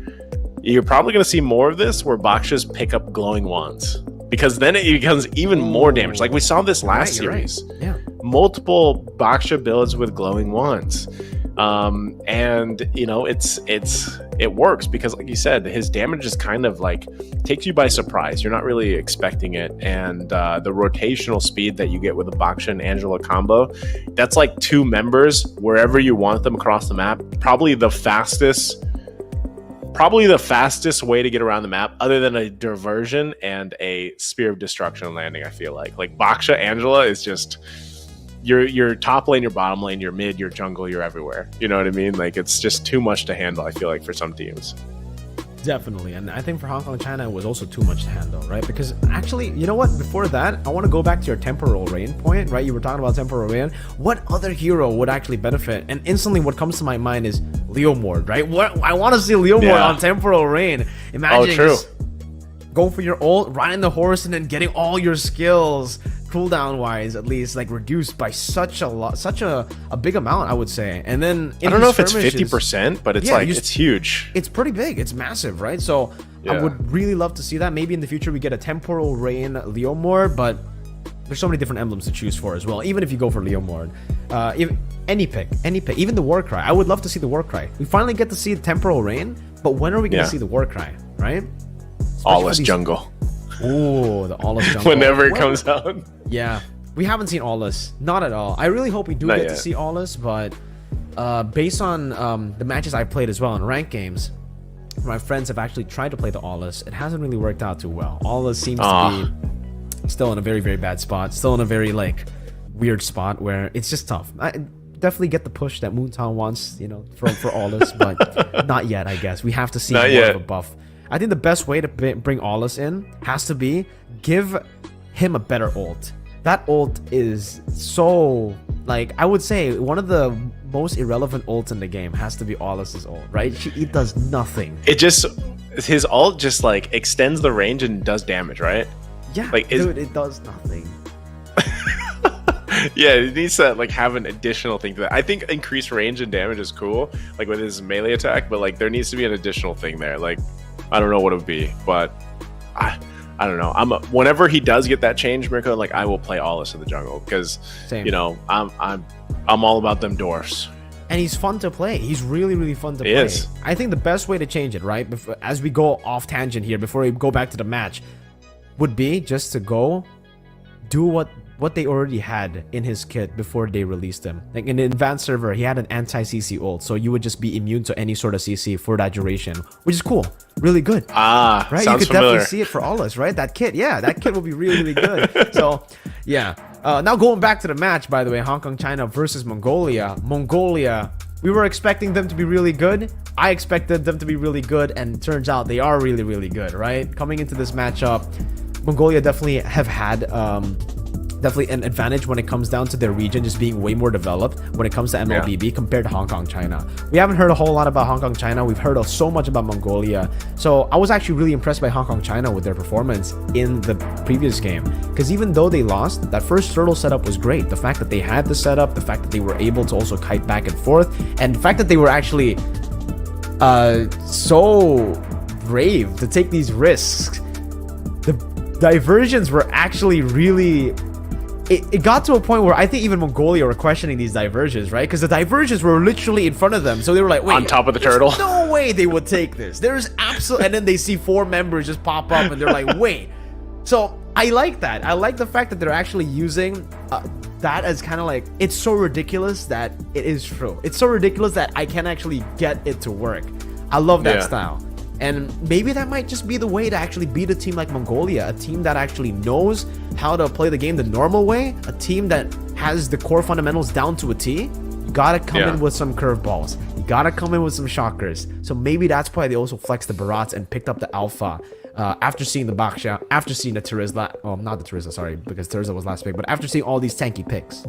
you're probably going to see more of this, where Bakshas pick up glowing wands, because then it becomes even more damage. Like we saw this last series. Right. Yeah. Multiple Baksha builds with glowing wands. And you know, it works because, like you said, his damage is kind of like takes you by surprise. You're not really expecting it. And the rotational speed that you get with the Baksha and Angela combo, that's like two members wherever you want them across the map. Probably the fastest way to get around the map, other than a diversion and a Spear of Destruction landing. I feel like Baksha Angela is just your top lane, your bottom lane, your mid, your jungle, you're everywhere. You know what I mean? Like, it's just too much to handle, I feel like, for some teams. Definitely. And I think for Hong Kong, China, it was also too much to handle, right? Because actually, you know what? Before that, I want to go back to your temporal rain point, right? You were talking about temporal rain. What other hero would actually benefit? And instantly what comes to my mind is Leomord, right? I want to see Leomord on temporal rain. Imagine just go for your ult, riding the horse, and then getting all your skills cooldown wise, at least, like reduced by such a big amount, I would say. And then I don't know if it's 50%, but it's it's huge. It's pretty big. It's massive, right? So I would really love to see that. Maybe in the future we get a temporal rain Leomord, but there's so many different emblems to choose for as well. Even if you go for Leomord, if any pick, even the Warcry. I would love to see the Warcry. We finally get to see the temporal rain, but when are we going to see the Warcry, right? Aweless jungle. Ooh, the Aweless jungle. Whenever it comes out. Yeah, we haven't seen Aweless, not at all. I really hope we do get to see Aweless, but based on the matches I've played as well in ranked games, my friends have actually tried to play the Aweless. It hasn't really worked out too well. Aweless seems to be still in a very, very bad spot, still in a very like weird spot where it's just tough. I definitely get the push that Moontown wants, you know, for Aweless, but not yet, I guess. We have to see more of a buff. I think the best way to bring Aweless in has to be give him a better ult. That ult is so, like, I would say one of the most irrelevant ults in the game has to be Aweless's ult, right? It does nothing. His ult just like extends the range and does damage, right? Yeah, like, dude, it does nothing. Yeah, it needs to like have an additional thing to that. I think increased range and damage is cool, like with his melee attack, but like there needs to be an additional thing there. Like, I don't know what it would be, but I don't know. Whenever he does get that change, Mirko, like I will play Aweless in the jungle because you know I'm all about them dwarfs. And he's fun to play. He's really, really fun to play. Is. I think the best way to change it, right, as we go off tangent here, before we go back to the match, would be just to go do what they already had in his kit before they released him. Like in the advanced server, he had an anti-CC ult, so you would just be immune to any sort of CC for that duration, which is cool. Really good. Right? You could definitely see it for Aweless, right? That kit, that kit will be really, really good. So, yeah. Now going back to the match, by the way, Hong Kong, China versus Mongolia. Mongolia, we were expecting them to be really good. I expected them to be really good, and it turns out they are really, really good, right? Coming into this matchup, Mongolia definitely have had definitely an advantage when it comes down to their region just being way more developed when it comes to MLBB compared to Hong Kong, China. We haven't heard a whole lot about Hong Kong, China. We've heard so much about Mongolia. So I was actually really impressed by Hong Kong, China with their performance in the previous game. Because even though they lost, that first turtle setup was great. The fact that they had the setup, the fact that they were able to also kite back and forth, and the fact that they were actually so brave to take these risks. The diversions were actually really... It got to a point where I think even Mongolia were questioning these diversions, right? Because the diversions were literally in front of them. So they were like, wait, on top of the turtle. No way they would take this. There's absolutely... And then they see 4 members just pop up and they're like, wait. So I like that. I like the fact that they're actually using that as kind of like, it's so ridiculous that it is true. It's so ridiculous that I can actually get it to work. I love that style. And maybe that might just be the way to actually beat a team like Mongolia, a team that actually knows how to play the game the normal way, a team that has the core fundamentals down to a T. You gotta come in with some curveballs. You gotta come in with some shockers. So maybe that's why they also flexed the Barats and picked up the Alpha after seeing the Baksha, after seeing the Terizla, well, not the Terizla, sorry, because Terizla was last pick, but after seeing all these tanky picks.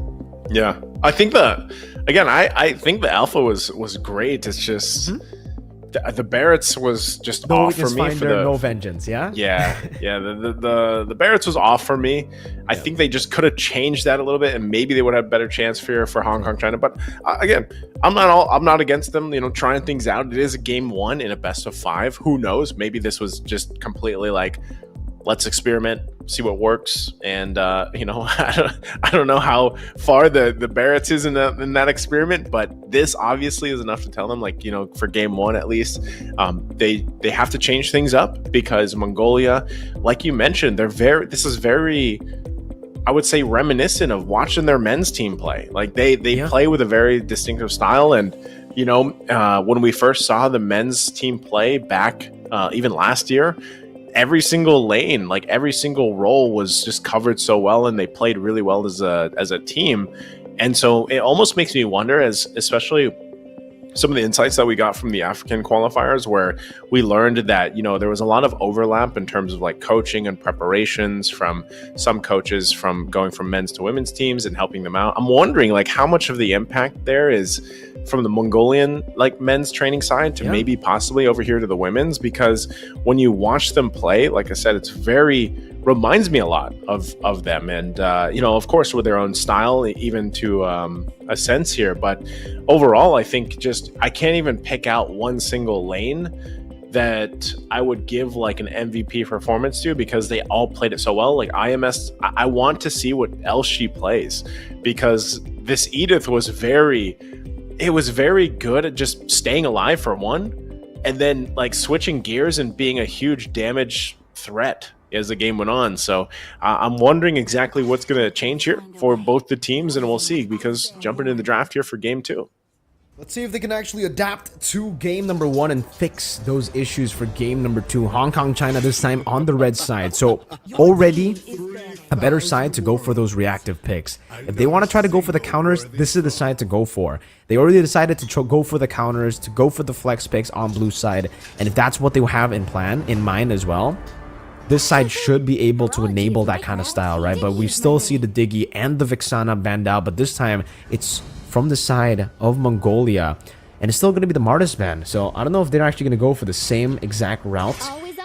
Yeah, I think I think the Alpha was great. It's just... The Barretts was just off for me for the no vengeance, yeah. The Barretts was off for me. I think they just could have changed that a little bit, and maybe they would have a better chance for Hong Kong, China. But again, I'm not against them. Trying things out. It is a game 1 in a best of 5. Who knows? Maybe this was just completely like, let's experiment, see what works. And I don't know how far the Barretts is in that experiment, but this obviously is enough to tell them, like, for game 1 at least, they have to change things up, because Mongolia, like you mentioned, this is very, I would say, reminiscent of watching their men's team play. Like they play with a very distinctive style. And when we first saw the men's team play back even last year, every single lane, like every single role was just covered so well, and they played really well as a team. And so it almost makes me wonder, especially some of the insights that we got from the African qualifiers, where we learned that, there was a lot of overlap in terms of like coaching and preparations from some coaches from going from men's to women's teams and helping them out. I'm wondering like how much of the impact there is from the Mongolian like men's training side to maybe possibly over here to the women's, because when you watch them play, like I said, it's reminds me a lot of them. And of course with their own style, even to a sense here, but overall I think I can't even pick out one single lane that I would give like an MVP performance to, because they all played it so well. Like IMS, I want to see what else she plays, because this Edith was very good at just staying alive for one, and then like switching gears and being a huge damage threat as the game went on. So I'm wondering exactly what's going to change here for both the teams, and we'll see, because jumping into the draft here for game 2. Let's see if they can actually adapt to game number 1 and fix those issues for game number 2. Hong Kong, China this time on the red side. So already a better side to go for those reactive picks. If they want to try to go for the counters, this is the side to go for. They already decided to go for the counters, to go for the flex picks on blue side. And if that's what they have in mind as well, this side should be able to enable that kind of style, right? But we still see the Diggy and the Vixana banned out, but this time it's from the side of Mongolia, and it's still going to be the Martis ban. So I don't know if they're actually going to go for the same exact route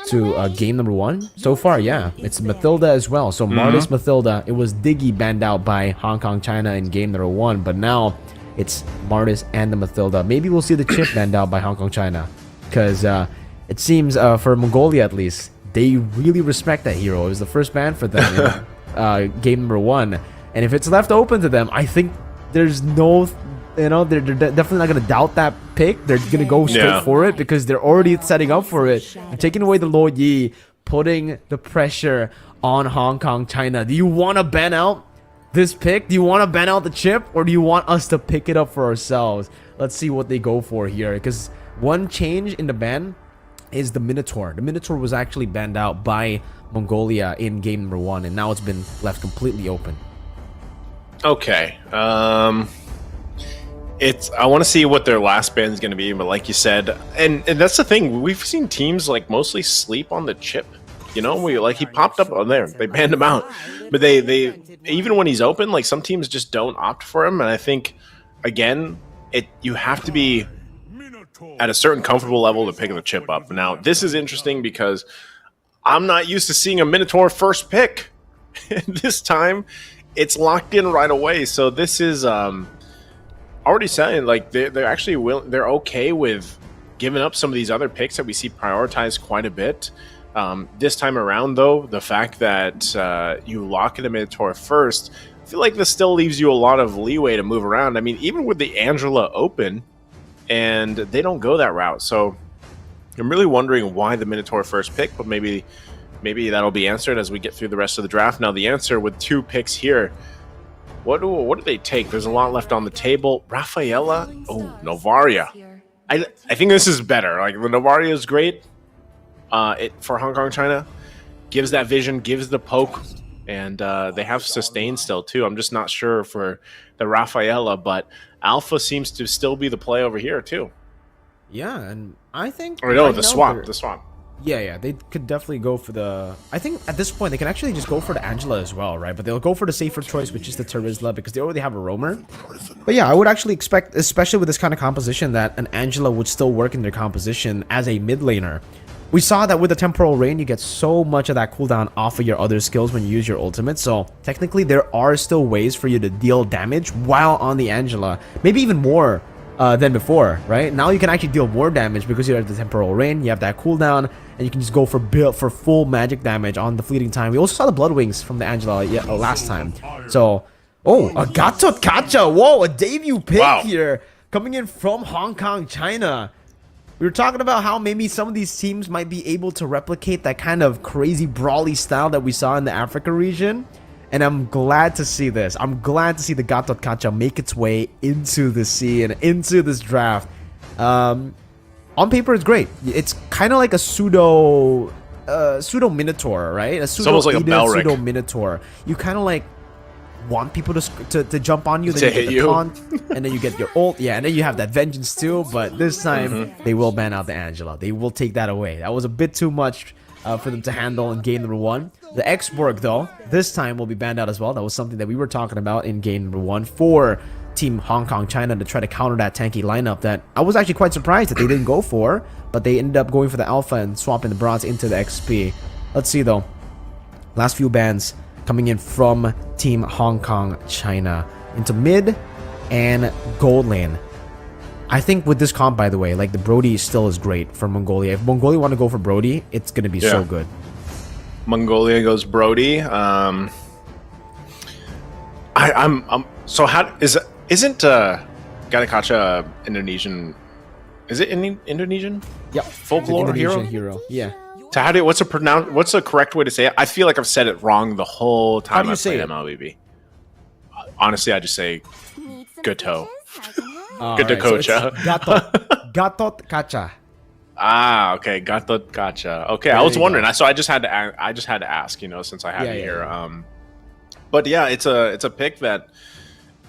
to game number 1. So far, yeah, it's Mathilda as well. So Martis, Mathilda, it was Diggy banned out by Hong Kong, China in game number 1, but now it's Martis and the Mathilda. Maybe we'll see the chip banned out by Hong Kong, China, because it seems for Mongolia at least, they really respect that hero. It was the first ban for them in game number 1, and if it's left open to them, I think there's no, they're definitely not going to doubt that pick. They're going to go straight for it, because they're already setting up for it. They're taking away the Lo Yi, putting the pressure on Hong Kong, China. Do you want to ban out this pick? Do you want to ban out the chip, or do you want us to pick it up for ourselves? Let's see what they go for here, because one change in the ban is the Minotaur. The Minotaur was actually banned out by Mongolia in game number 1, and now it's been left completely open. Okay. I want to see what their last ban is going to be, but like you said, and that's the thing, we've seen teams like mostly sleep on the chip You know, he popped up on there. They banned him out, but they even when he's open, like some teams just don't opt for him. And I think again, you have to be at a certain comfortable level to pick the chip up. Now, this is interesting because I'm not used to seeing a Minotaur first pick. This time, it's locked in right away. So this is already saying like they're actually they're okay with giving up some of these other picks that we see prioritized quite a bit. This time around, though, the fact that you lock in a Minotaur first, I feel like this still leaves you a lot of leeway to move around. I mean, even with the Angela open, and they don't go that route. So I'm really wondering why the Minotaur first pick, but maybe that'll be answered as we get through the rest of the draft. Now, the answer with 2 picks here, what do they take? There's a lot left on the table. Rafaela, Novaria. I think this is better. Like, the Novaria is great. For Hong Kong, China, gives that vision, gives the poke, and they have sustain still too. I'm just not sure for the Rafaela, but Alpha seems to still be the play over here too. Yeah, and I think... Or no, the swap. Yeah, they could definitely go for the... I think at this point, they can actually just go for the Angela as well, right? But they'll go for the safer choice, which is the Terizla, because they already have a roamer. But yeah, I would actually expect, especially with this kind of composition, that an Angela would still work in their composition as a mid laner. We saw that with the Temporal Rain, you get so much of that cooldown off of your other skills when you use your ultimate. So technically, there are still ways for you to deal damage while on the Angela. Maybe even more than before, right? Now you can actually deal more damage because you have the Temporal Rain, you have that cooldown, and you can just go for full magic damage on the fleeting time. We also saw the Blood Wings from the Angela last time. So, a Gato Kacha. Whoa, a debut pick here coming in from Hong Kong, China. We were talking about how maybe some of these teams might be able to replicate that kind of crazy brawly style that we saw in the Africa region. And I'm glad to see this. I'm glad to see the Gatot Kacha make its way into the scene, into this draft. On paper, it's great. It's kind of like a pseudo Minotaur, right? It's almost like a Belric. Pseudo Minotaur. You kind of like want people to jump on you, then you get the taunt, and then you get your ult, and then you have that vengeance too. But this time they will ban out the Angela. They will take that away. That was a bit too much for them to handle in game number 1. The X-Borg, though, this time will be banned out as well. That was something that we were talking about in game number 1 for Team Hong Kong China to try to counter that tanky lineup that I was actually quite surprised that they didn't go for, but they ended up going for the Alpha and swapping the bronze into the XP. Let's see, though. Last few bans coming in from Team Hong Kong China into mid and gold lane. I think with this comp, by the way, like the Brody still is great for Mongolia. If Mongolia want to go for Brody, it's going to be so good. Mongolia goes Brody. I'm so how isn't Gatakacha Indonesian? Is it Indonesian? Yep. Folklore hero? Yeah. So what's the correct way to say it? I feel like I've said it wrong the whole time I've played MLBB. Honestly, I just say Gato. Gatakocha. Gatot Kacha. Ah, okay, Gatot Kacha. Okay, I was wondering. I just had to ask, since I have it here. But yeah, it's a pick that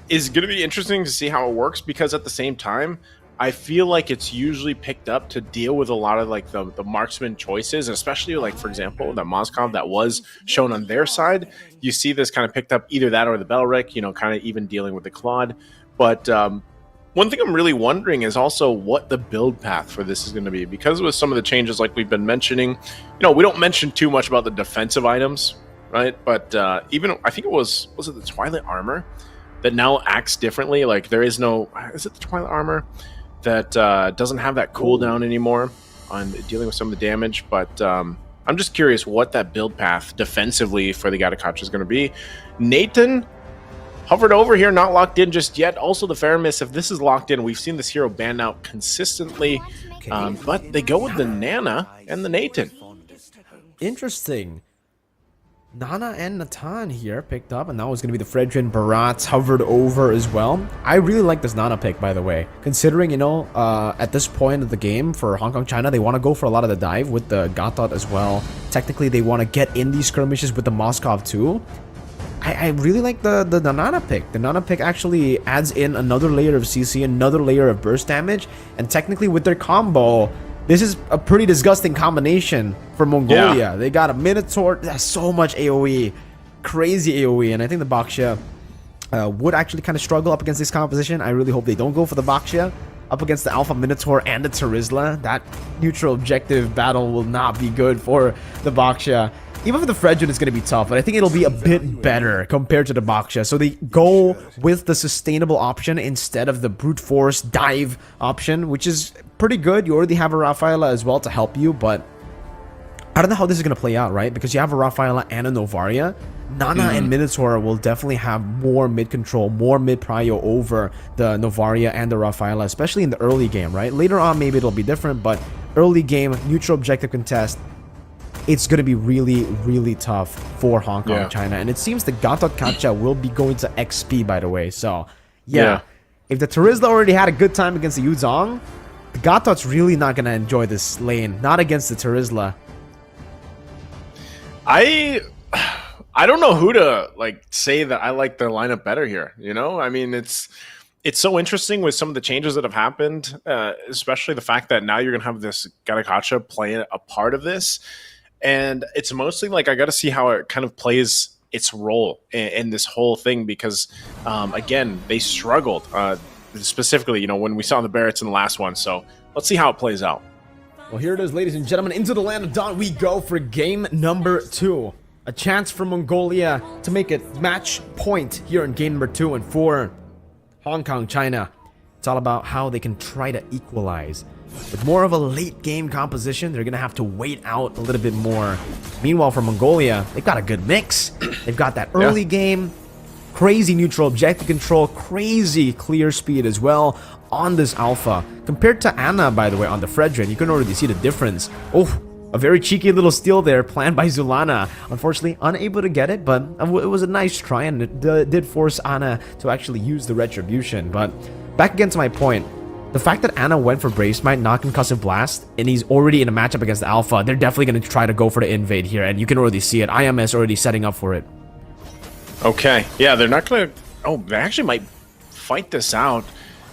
is going to be interesting to see how it works, because at the same time, I feel like it's usually picked up to deal with a lot of like the marksman choices, especially like, for example, that Moscow that was shown on their side. You see this kind of picked up either that or the Belric, kind of even dealing with the Claude. But one thing I'm really wondering is also what the build path for this is going to be, because with some of the changes like we've been mentioning, we don't mention too much about the defensive items, right? But even I think was it the Twilight Armor that now acts differently? Like is it the Twilight Armor that doesn't have that cooldown anymore on dealing with some of the damage? But I'm just curious what that build path defensively for the Gatakacha is going to be. Nathan hovered over here, not locked in just yet. Also, the Faramis, if this is locked in, we've seen this hero ban out consistently, but they go with the Nana and the Nathan. Interesting. Nana and Natan here picked up, and that was going to be the Fredrin Barat hovered over as well. I really like this Nana pick, by the way, considering, at this point of the game for Hong Kong China, they want to go for a lot of the dive with the Gatot as well. Technically, they want to get in these skirmishes with the Moskov too. I really like the Nana pick. The Nana pick actually adds in another layer of CC, another layer of burst damage, and technically with their combo, This is a pretty disgusting combination for Mongolia. They got a Minotaur. That's so much AoE. Crazy AoE. And I think the Baxia would actually kind of struggle up against this composition. I really hope they don't go for the Baxia up against the Alpha Minotaur and the Terizla. That neutral objective battle will not be good for the Baxia. Even for the Fredrin, it's going to be tough, but I think it'll be a bit better compared to the Baxia. So they go with the sustainable option instead of the brute force dive option, which is pretty good. You already have a Rafaela as well to help you, but I don't know how this is going to play out, right? Because you have a Rafaela and a Novaria. Nana and Minotaur will definitely have more mid-control, more mid-prio over the Novaria and the Rafaela, especially in the early game, right? Later on, maybe it'll be different, but early game, neutral objective contest, it's going to be really, really tough for Hong Kong, China. And it seems the Gatot Kacha will be going to XP, by the way. So, yeah. If the Terizla already had a good time against the Yuzong, the Gatot's really not going to enjoy this lane. Not against the Terizla. I don't know who to like say that I like their lineup better here. You know, I mean, it's so interesting with some of the changes that have happened, especially the fact that now you're gonna have this Gattacacha playing a part of this, and it's mostly like I got to see how it kind of plays its role in this whole thing because, again, they struggled specifically. You know, when we saw the Barretts in the last one. So let's see how it plays out. Well, here it is, ladies and gentlemen. Into the land of Dawn we go for game number 2. A chance for Mongolia to make it match point here in game number 2. And for Hong Kong, China, it's all about how they can try to equalize. With more of a late game composition, they're going to have to wait out a little bit more. Meanwhile, for Mongolia, they've got a good mix. They've got that early game, crazy neutral objective control, crazy clear speed as well on this Alpha. Compared to Anna, by the way, on the Fredrin, you can already see the difference. Oh, a very cheeky little steal there planned by Zulana. Unfortunately, unable to get it, but it was a nice try, and it did force Anna to actually use the Retribution. But back again to my point, the fact that Anna went for Brave Smite, not Concussive Blast, and he's already in a matchup against the Alpha, they're definitely going to try to go for the invade here, and you can already see it. IMS already setting up for it. Okay, yeah, they're not going to... Oh, they actually might fight this out.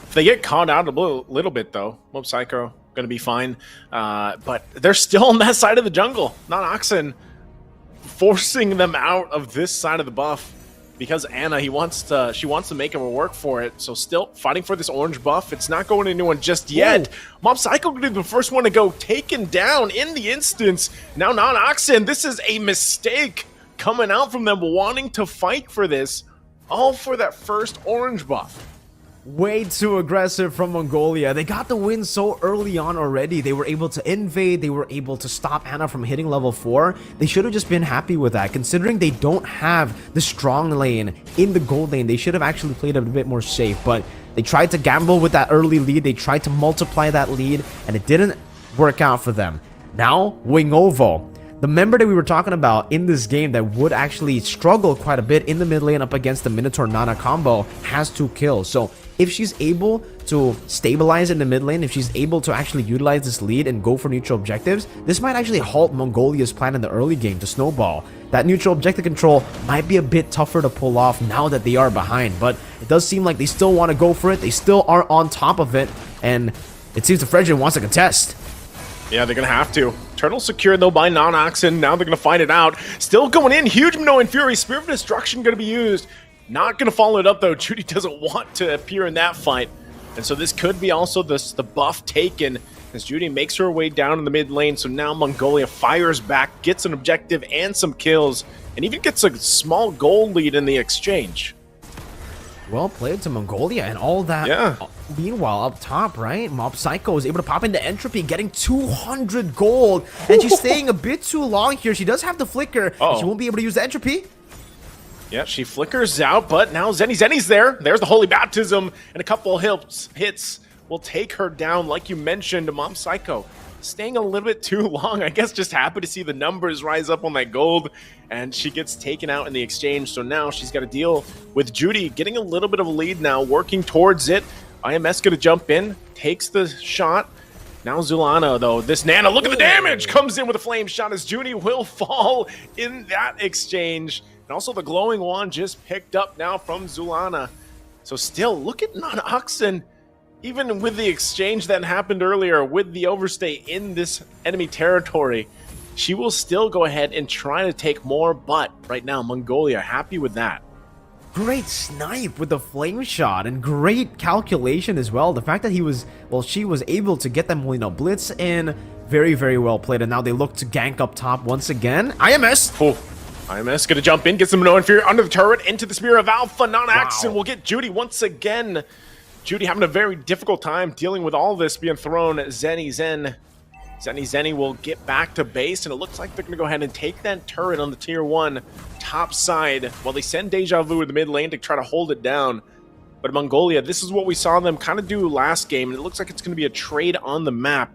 If they get caught out a little bit, though, Mob Psycho going to be fine. But they're still on that side of the jungle. Not Oxen forcing them out of this side of the buff because Anna, she wants to make him work for it. So still fighting for this orange buff. It's not going to anyone just yet. Ooh. Mob Psycho going to be the first one to go taken down in the instance. Now not Oxen. This is a mistake coming out from them wanting to fight for this. All for that first orange buff. Way too aggressive from Mongolia. They got the win so early on already. They were able to invade. They were able to stop Anna from hitting level 4. They should have just been happy with that. Considering they don't have the strong lane in the gold lane, they should have actually played it a bit more safe. But they tried to gamble with that early lead. They tried to multiply that lead, and it didn't work out for them. Now, Wingovo, the member that we were talking about in this game that would actually struggle quite a bit in the mid lane up against the Minotaur-Nana combo, has 2 kills. So if she's able to stabilize in the mid lane, if she's able to actually utilize this lead and go for neutral objectives, this might actually halt Mongolia's plan in the early game to snowball. That neutral objective control might be a bit tougher to pull off now that they are behind, but it does seem like they still want to go for it. They still are on top of it, and it seems the Fredrin wants to contest. Yeah, they're going to have to. Turtle secured, though, by Non-Oxen. Now they're going to find it out. Still going in. Huge Minoan Fury. Spirit of Destruction going to be used. Not going to follow it up, though. Judy doesn't want to appear in that fight. And so this could be also the buff taken as Judy makes her way down in the mid lane. So now Mongolia fires back, gets an objective and some kills, and even gets a small gold lead in the exchange. Well played to Mongolia and all that. Yeah. Meanwhile, up top, right, Mob Psycho is able to pop into Entropy, getting 200 gold. And she's staying a bit too long here. She does have the flicker. She won't be able to use the Entropy. Yeah, she flickers out, but now Zenny's there. There's the Holy Baptism, and a couple hits will take her down, like you mentioned. Mob Psycho staying a little bit too long. I guess just happy to see the numbers rise up on that gold, and she gets taken out in the exchange. So now she's got to deal with Judy getting a little bit of a lead now, working towards it. IMS going to jump in, takes the shot. Now Zulana, though, this Nana, look at the damage, comes in with a flame shot as Judy will fall in that exchange. And also the glowing wand just picked up now from Zulana. So still, look at Non-Oxen even with the exchange that happened earlier with the overstay in this enemy territory, she will still go ahead and try to take more, but right now, Mongolia happy with that. Great snipe with the flame shot and great calculation as well. The fact that she was able to get them, blitz in. Very, very well played. And now they look to gank up top once again. IMS! Oh, IMS gonna jump in, get some no inferior under the turret, into the Spear of Alpha. Non-Axon will get Judy once again. Judy having a very difficult time dealing with all this being thrown. Zenny will get back to base, and it looks like they're going to go ahead and take that turret on the tier 1 top side while they send Deja Vu to the mid lane to try to hold it down. But Mongolia, this is what we saw them kind of do last game, and it looks like it's going to be a trade on the map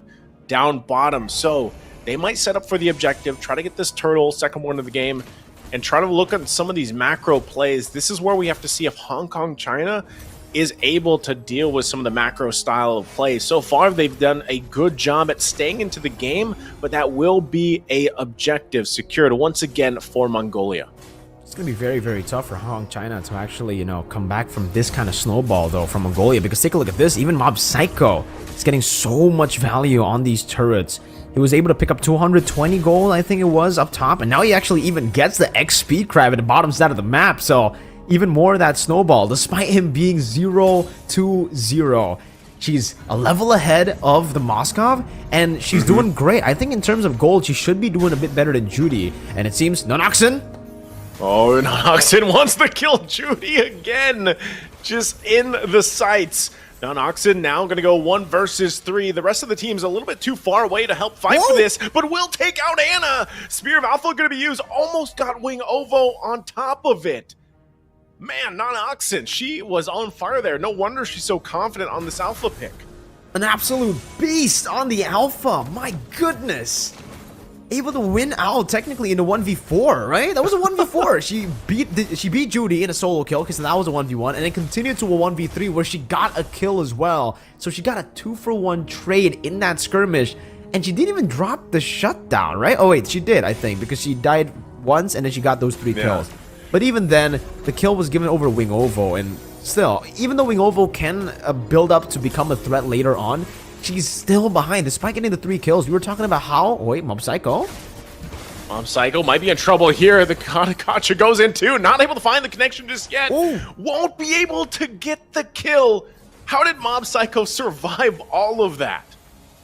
down bottom. So they might set up for the objective, try to get this turtle, second one of the game, and try to look at some of these macro plays. This is where we have to see if Hong Kong China is able to deal with some of the macro style of play. So far, they've done a good job at staying into the game, but that will be a objective secured once again for Mongolia. It's going to be very, very tough for Hong Kong China to actually, come back from this kind of snowball, though, from Mongolia. Because take a look at this. Even Mob Psycho is getting so much value on these turrets. He was able to pick up 220 gold, I think it was, up top. And now he actually even gets the X Speed Crab at the bottom side of the map. So even more of that snowball, despite him being 0-2-0. She's a level ahead of the Moskov, and she's doing great. I think in terms of gold, she should be doing a bit better than Judy. And it seems Non-Axon. Oh, Non-Axon wants to kill Judy again. Just in the sights. Non-Axon now going to go 1 versus 3. The rest of the team's a little bit too far away to help fight for this, but will take out Anna. Spear of Alpha going to be used. Almost got Wing Ovo on top of it. Man, Non-Axon, she was on fire there. No wonder she's so confident on this Alpha pick. An absolute beast on the Alpha. My goodness. Able to win out technically in a 1v4, right? That was a 1v4. She beat Judy in a solo kill because that was a 1v1, and then continued to a 1v3 where she got a kill as well. So she got a 2-for-1 trade in that skirmish, and she didn't even drop the shutdown, right? Oh wait, she did, I think, because she died once and then she got those 3 kills. But even then, the kill was given over to Wing Ovo, and still, even though Wing Ovo can build up to become a threat later on, she's still behind, despite getting the 3 kills. We were talking about how... Oh, wait, Mob Psycho? Mob Psycho might be in trouble here. The Gotcha goes in too. Not able to find the connection just yet. Ooh. Won't be able to get the kill. How did Mob Psycho survive all of that?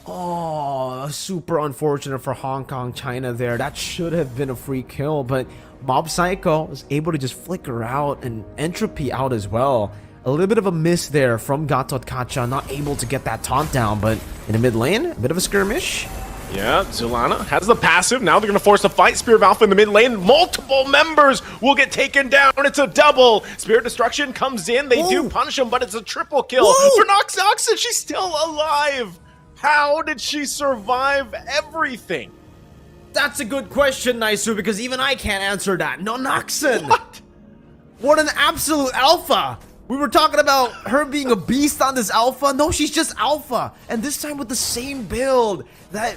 Oh, super unfortunate for Hong Kong China there. That should have been a free kill, but Mob Psycho was able to just flicker out and entropy out as well. A little bit of a miss there from Gatot-Kacha, not able to get that taunt down, but in the mid lane, a bit of a skirmish. Yeah, Zulana has the passive. Now they're going to force a fight. Spear of Alpha in the mid lane. Multiple members will get taken down. It's a double. Spirit Destruction comes in. They do punish him, but it's a triple kill. For Non-Axon, she's still alive. How did she survive everything? That's a good question, Naisu, because even I can't answer that. Non-Axon! What? What an absolute alpha! We were talking about her being a beast on this alpha. No, she's just alpha. And this time with the same build that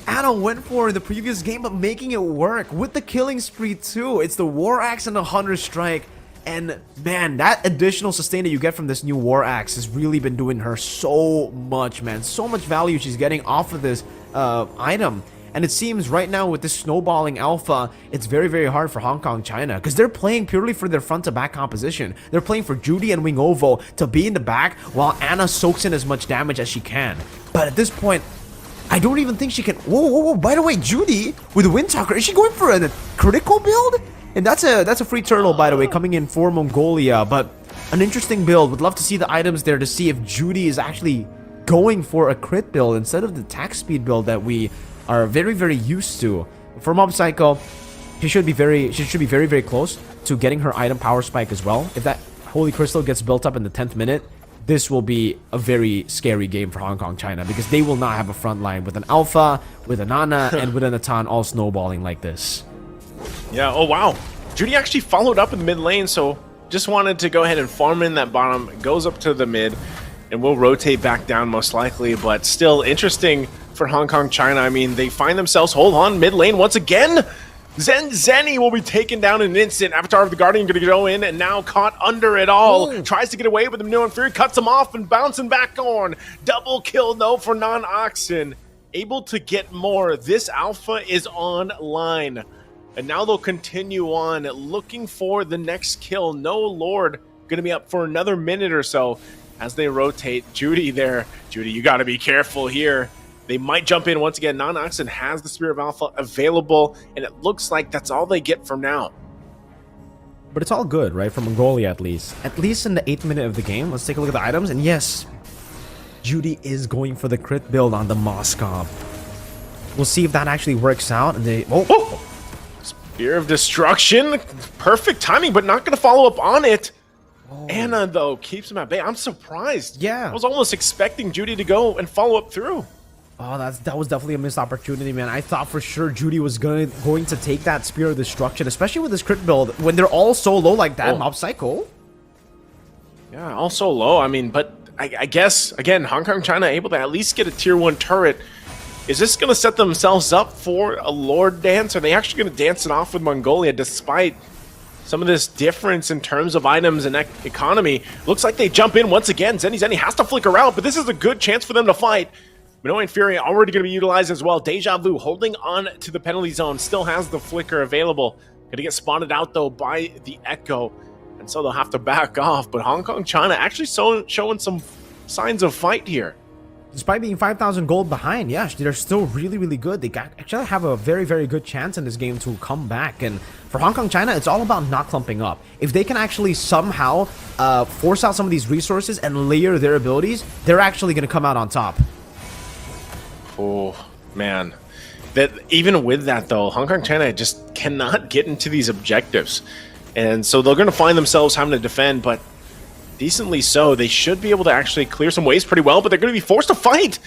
Anna went for in the previous game, but making it work with the killing spree too. It's the War Axe and the Hunter Strike. And man, that additional sustain that you get from this new War Axe has really been doing her so much, man. So much value she's getting off of this item. And it seems right now with this snowballing alpha, it's very, very hard for Hong Kong China because they're playing purely for their front to back composition. They're playing for Judy and Wing Ovo to be in the back while Anna soaks in as much damage as she can. But at this point, I don't even think she can... Whoa, by the way, Judy with the Windtalker, is she going for a critical build? And that's a free turtle, by the way, coming in for Mongolia. But an interesting build. Would love to see the items there to see if Judy is actually going for a crit build instead of the attack speed build that we are very, very used to. For Mob Psycho, she should be very, very close to getting her item power spike as well. If that Holy Crystal gets built up in the 10th minute, this will be a very scary game for Hong Kong China because they will not have a front line with an Alpha, with an Ana, and with an Atan all snowballing like this. Yeah, oh wow. Judy actually followed up in the mid lane, so just wanted to go ahead and farm in that bottom. It goes up to the mid, and we'll rotate back down most likely, but still interesting for Hong Kong China. I mean, they find themselves, hold on, mid lane once again. Zenny will be taken down in an instant. Avatar of the Guardian going to go in and now caught under it all. Ooh. Tries to get away with him. No Fury cuts him off and bouncing back on. Double kill though for Non-Oxen. Able to get more. This alpha is online. And now they'll continue on looking for the next kill. No Lord going to be up for another minute or so as they rotate. Judy there. Judy, you got to be careful here. They might jump in once again. Non-Oxen has the Spear of Alpha available, and it looks like that's all they get from now. But it's all good, right? For Mongolia, at least. At least in the 8th minute of the game. Let's take a look at the items. And yes, Judy is going for the crit build on the Moskov. We'll see if that actually works out. And they... Oh! Spear of Destruction. Perfect timing, but not going to follow up on it. Oh. Anna, though, keeps him at bay. I'm surprised. Yeah. I was almost expecting Judy to go and follow up through. Oh, that was definitely a missed opportunity, man. I thought for sure Judy was going to take that Spear of Destruction, especially with this crit build. When they're all so low like that, Mob Psycho. Yeah, all so low. I mean, but I guess, again, Hong Kong, China able to at least get a tier 1 turret. Is this going to set themselves up for a Lord dance? Are they actually going to dance it off with Mongolia despite some of this difference in terms of items and economy? Looks like they jump in once again. Zenny has to flicker out, but this is a good chance for them to fight. Minoan Fury already going to be utilized as well. Deja Vu holding on to the penalty zone. Still has the flicker available. Going to get spotted out, though, by the Echo. And so they'll have to back off. But Hong Kong, China actually showing some signs of fight here. Despite being 5,000 gold behind, yeah, they're still really, really good. They actually have a very, very good chance in this game to come back. And for Hong Kong, China, it's all about not clumping up. If they can actually somehow force out some of these resources and layer their abilities, they're actually going to come out on top. Oh, man. That even with that, though, Hong Kong, China just cannot get into these objectives. And so they're going to find themselves having to defend, but decently so. They should be able to actually clear some waves pretty well, but they're going to be forced to fight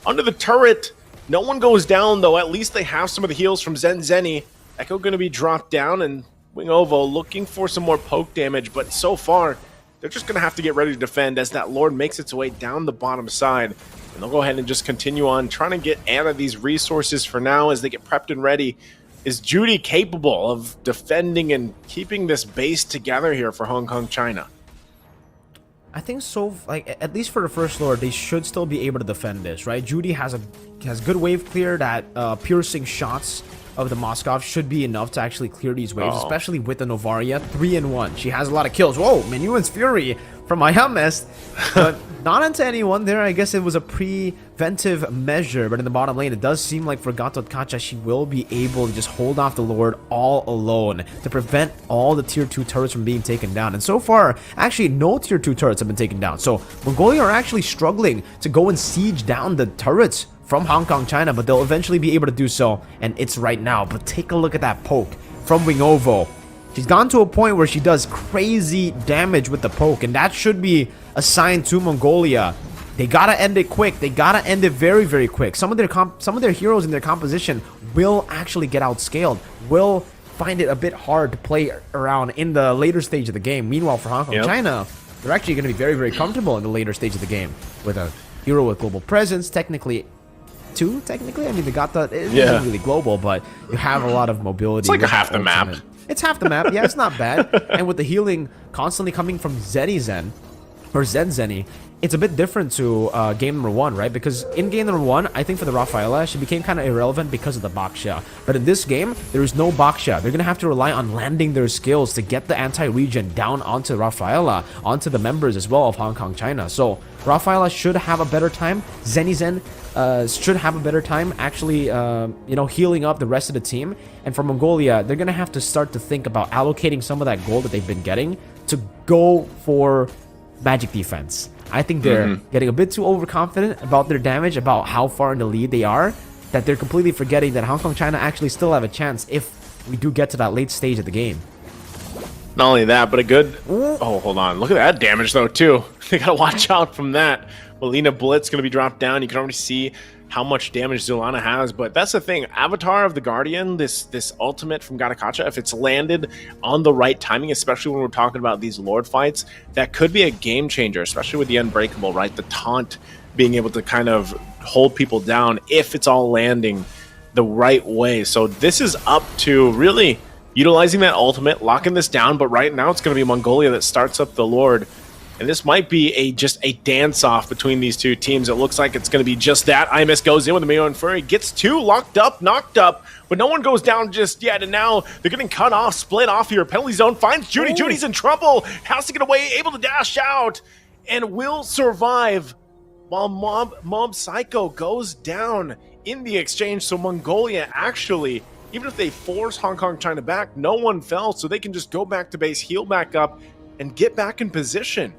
under the turret. No one goes down, though. At least they have some of the heals from Zenny. Echo going to be dropped down, and Wingovo looking for some more poke damage, but so far, they're just going to have to get ready to defend as that Lord makes its way down the bottom side. And they'll go ahead and just continue on trying to get Anna these resources for now as they get prepped and ready. Is Judy capable of defending and keeping this base together here for Hong Kong, China? I think so. Like, at least for the first Lord, they should still be able to defend this, right? Judy has good wave clear. That piercing shots of the Moskov should be enough to actually clear these waves, especially with the Novaria. 3-in-1. She has a lot of kills. Whoa, Minuan's Fury from IESF, but not into anyone there. I guess it was a preventive measure, but in the bottom lane, it does seem like for Gatot Kacha, she will be able to just hold off the Lord all alone to prevent all the tier 2 turrets from being taken down. And so far, actually, no tier 2 turrets have been taken down. So Mongolia are actually struggling to go and siege down the turrets from Hong Kong, China, but they'll eventually be able to do so, and it's right now. But take a look at that poke from Wingovo. She's gone to a point where she does crazy damage with the poke, and that should be a sign to Mongolia. They gotta end it quick. They gotta end it very, very quick. Some of their heroes in their composition will actually get outscaled, will find it a bit hard to play around in the later stage of the game. Meanwhile, for Hong Kong, China, they're actually going to be very, very comfortable in the later stage of the game with a hero with global presence. Technically, I mean, they got that. It isn't really global, but you have a lot of mobility. It's like half the map. It's half the map. Yeah, it's not bad. And with the healing constantly coming from Zenny, it's a bit different to game number 1, right? Because in game number 1, I think for the Rafaela, she became kind of irrelevant because of the Baksha. But in this game, there is no Baksha. They're going to have to rely on landing their skills to get the anti-regen down onto Rafaela, onto the members as well of Hong Kong, China. So Rafaela should have a better time. Zenny should have a better time actually, healing up the rest of the team. And for Mongolia, they're going to have to start to think about allocating some of that gold that they've been getting to go for magic defense. I think they're getting a bit too overconfident about their damage, about how far in the lead they are, that they're completely forgetting that Hong Kong, China actually still have a chance if we do get to that late stage of the game. Not only that, but a good... Oh, hold on. Look at that damage, though, too. They gotta watch out from that. Melina Blitz gonna be dropped down. You can already see how much damage Zulana has, but that's the thing. Avatar of the Guardian, this ultimate from Gatakacha, if it's landed on the right timing, especially when we're talking about these Lord fights, that could be a game changer, especially with the Unbreakable, right? The taunt being able to kind of hold people down if it's all landing the right way. So this is up to really utilizing that ultimate, locking this down, but right now it's going to be Mongolia that starts up the Lord. And this might be just a dance-off between these two teams. It looks like it's going to be just that. IMS goes in with the Mayo and Furry, gets two, locked up, knocked up, but no one goes down just yet. And now they're getting cut off, split off here. Penalty zone finds Judy. Judy's in trouble, has to get away, able to dash out, and will survive while Mob Psycho goes down in the exchange. So Mongolia actually, even if they force Hong Kong China back, no one fell, so they can just go back to base, heal back up, and get back in position.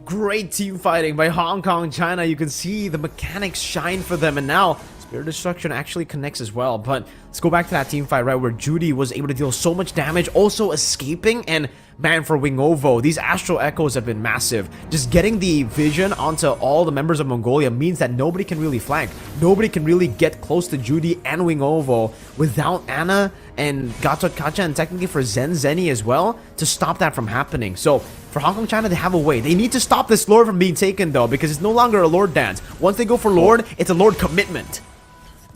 Great team fighting by Hong Kong China. You can see the mechanics shine for them, and now Spirit Destruction actually connects as well. But let's go back to that team fight, right, where Judy was able to deal so much damage, also escaping. And man, for Wing Ovo, these Astral Echoes have been massive. Just getting the vision onto all the members of Mongolia means that nobody can really flank. Nobody can really get close to Judy and Wing Ovo without Anna and Gatot Kacha, and technically for Zen Zeni as well, to stop that from happening. So for Hong Kong China, they have a way. They need to stop this Lord from being taken, though, because it's no longer a Lord dance. Once they go for Lord, it's a Lord commitment.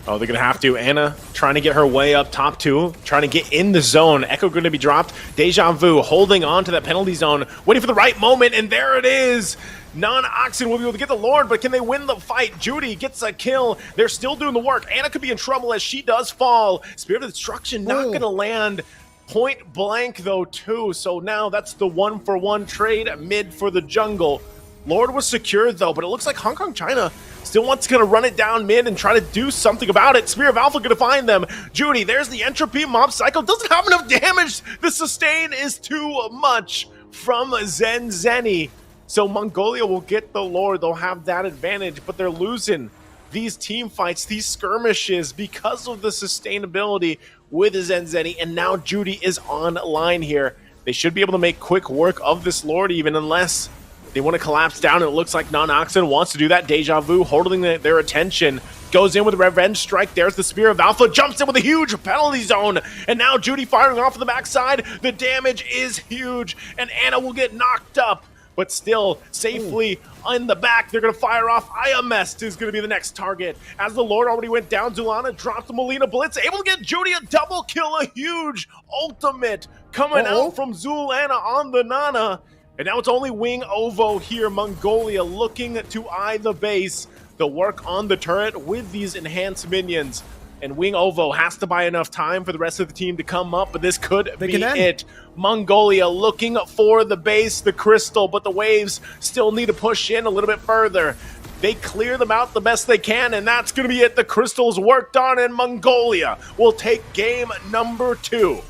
Oh, they're going to have to. Anna trying to get her way up top two, trying to get in the zone. Echo going to be dropped. Deja Vu holding on to that penalty zone, waiting for the right moment, and there it is. Non-Oxen will be able to get the Lord, but can they win the fight? Judy gets a kill. They're still doing the work. Anna could be in trouble as she does fall. Spirit of Destruction not going to land. Point blank, though, too. So now that's the 1-for-1 trade mid for the jungle. Lord was secured, though, but it looks like Hong Kong China still wants to kind of run it down mid and try to do something about it. Spear of Alpha going to find them. Judy, there's the entropy. Mob Psycho doesn't have enough damage. The sustain is too much from Zen Zeni. So Mongolia will get the Lord. They'll have that advantage, but they're losing these team fights, these skirmishes, because of the sustainability with Zen Zeni. And now Judy is online here. They should be able to make quick work of this Lord, even unless they want to collapse down. And it looks like Non-Oxen wants to do that. Deja Vu holding their attention. Goes in with a Revenge Strike. There's the Spear of Alpha. Jumps in with a huge penalty zone. And now Judy firing off of the backside. The damage is huge. And Anna will get knocked up, but still safely in the back. They're going to fire off. IESF is going to be the next target. As the Lord already went down, Zulana dropped the Molina Blitz. Able to get Judy a double kill. A huge ultimate coming out from Zulana on the Nana. And now it's only Wing Ovo here. Mongolia looking to eye the base. The work on the turret with these enhanced minions. And Wing Ovo has to buy enough time for the rest of the team to come up, but this could be it. Mongolia looking for the base, the crystal, but the waves still need to push in a little bit further. They clear them out the best they can, and that's going to be it. The crystal's worked on, and Mongolia will take game number 2.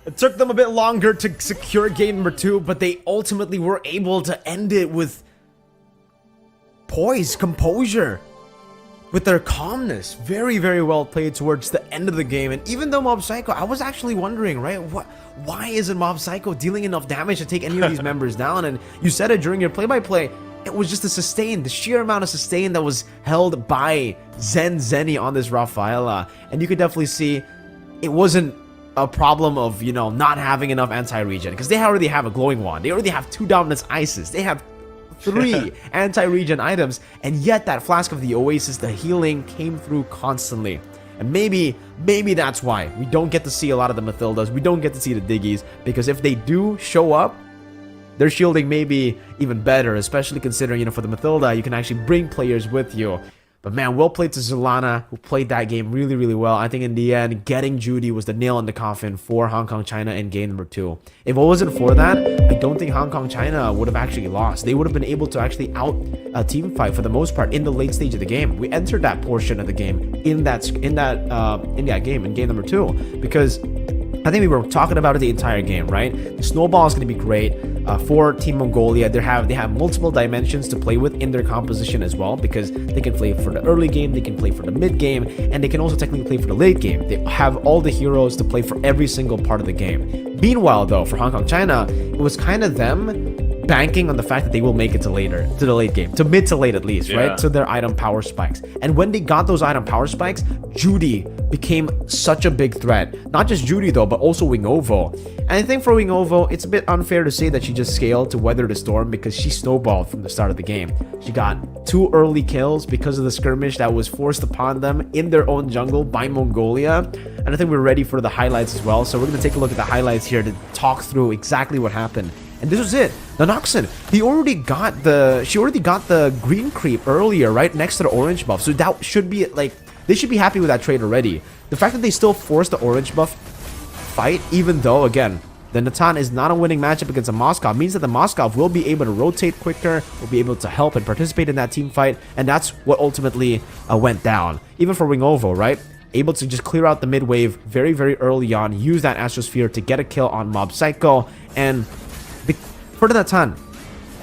It took them a bit longer to secure game number 2, but they ultimately were able to end it with poise, composure, with their calmness. Very, very well played towards the end of the game. And even though Mob Psycho, I was actually wondering, right, why isn't Mob Psycho dealing enough damage to take any of these members down? And you said it during your play-by-play, it was just the sheer amount of sustain that was held by Zen Zeni on this Rafaela. And you could definitely see it wasn't a problem of, you know, not having enough anti-regen, because they already have a glowing wand. They already have 2 dominance ices. They have 3 anti-regen items, and yet that Flask of the Oasis, the healing, came through constantly. And maybe that's why we don't get to see a lot of the Mathildas. We don't get to see the Diggies, because if they do show up, their shielding may be even better, especially considering, you know, for the Mathilda, you can actually bring players with you. But man, well played to Zulana, who played that game really, really well. I think in the end, getting Judy was the nail in the coffin for Hong Kong China in game number 2. If it wasn't for that, I don't think Hong Kong China would have actually lost. They would have been able to actually out a team fight for the most part in the late stage of the game. We entered that portion of the game in game number 2, because I think we were talking about it the entire game, right? The snowball is going to be great for Team Mongolia. They have multiple dimensions to play with in their composition as well, because they can play for the early game, they can play for the mid game, and they can also technically play for the late game. They have all the heroes to play for every single part of the game. Meanwhile, though, for Hong Kong China, it was kind of them banking on the fact that they will make it to the late game, to mid to late at least, right? To their item power spikes. And when they got those item power spikes, Judy became such a big threat. Not just Judy though, but also Wingovo. And I think for Wingovo, it's a bit unfair to say that she just scaled to weather the storm because she snowballed from the start of the game. She got 2 early kills because of the skirmish that was forced upon them in their own jungle by Mongolia. And I think we're ready for the highlights as well. So we're going to take a look at the highlights here to talk through exactly what happened. And this was it. The Noxon, she already got the green creep earlier, right next to the orange buff. So that should be like, they should be happy with that trade already. The fact that they still forced the orange buff fight, even though, again, the Natan is not a winning matchup against a Moskov, means that the Moskov will be able to rotate quicker, will be able to help and participate in that team fight, and that's what ultimately went down. Even for Wingovo, right? Able to just clear out the mid wave very, very early on, use that Astrosphere to get a kill on Mob Psycho, and for the Natan,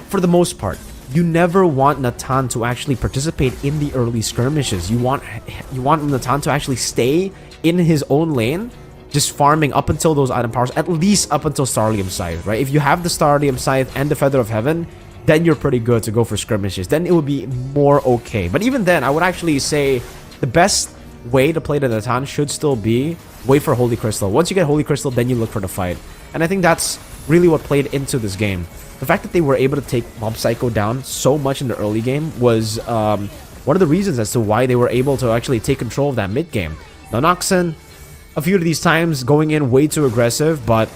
for the most part, you never want Natan to actually participate in the early skirmishes. You want Natan to actually stay in his own lane, just farming up until those item powers, at least up until Starlium Scythe, right? If you have the Starlium Scythe and the Feather of Heaven, then you're pretty good to go for skirmishes. Then it would be more okay. But even then, I would actually say the best way to play the Natan should still be wait for Holy Crystal. Once you get Holy Crystal, then you look for the fight. And I think that's really what played into this game. The fact that they were able to take Mob Psycho down so much in the early game was one of the reasons as to why they were able to actually take control of that mid game. Now Noxon, a few of these times going in way too aggressive, but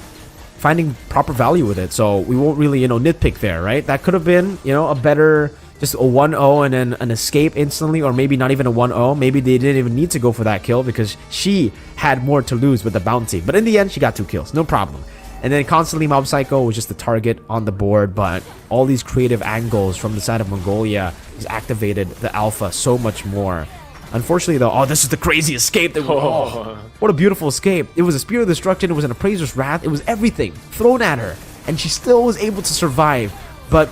finding proper value with it. So we won't really, nitpick there, right? That could have been, a better, just a 1-0 and then an escape instantly, or maybe not even a 1-0. Maybe they didn't even need to go for that kill because she had more to lose with the bounty. But in the end, she got 2 kills, no problem. And then constantly Mob Psycho was just the target on the board, but all these creative angles from the side of Mongolia has activated the alpha so much more. Unfortunately though, oh, this is the crazy escape. What a beautiful escape. It was a Spear of Destruction, it was an Appraiser's Wrath, it was everything thrown at her, and she still was able to survive. But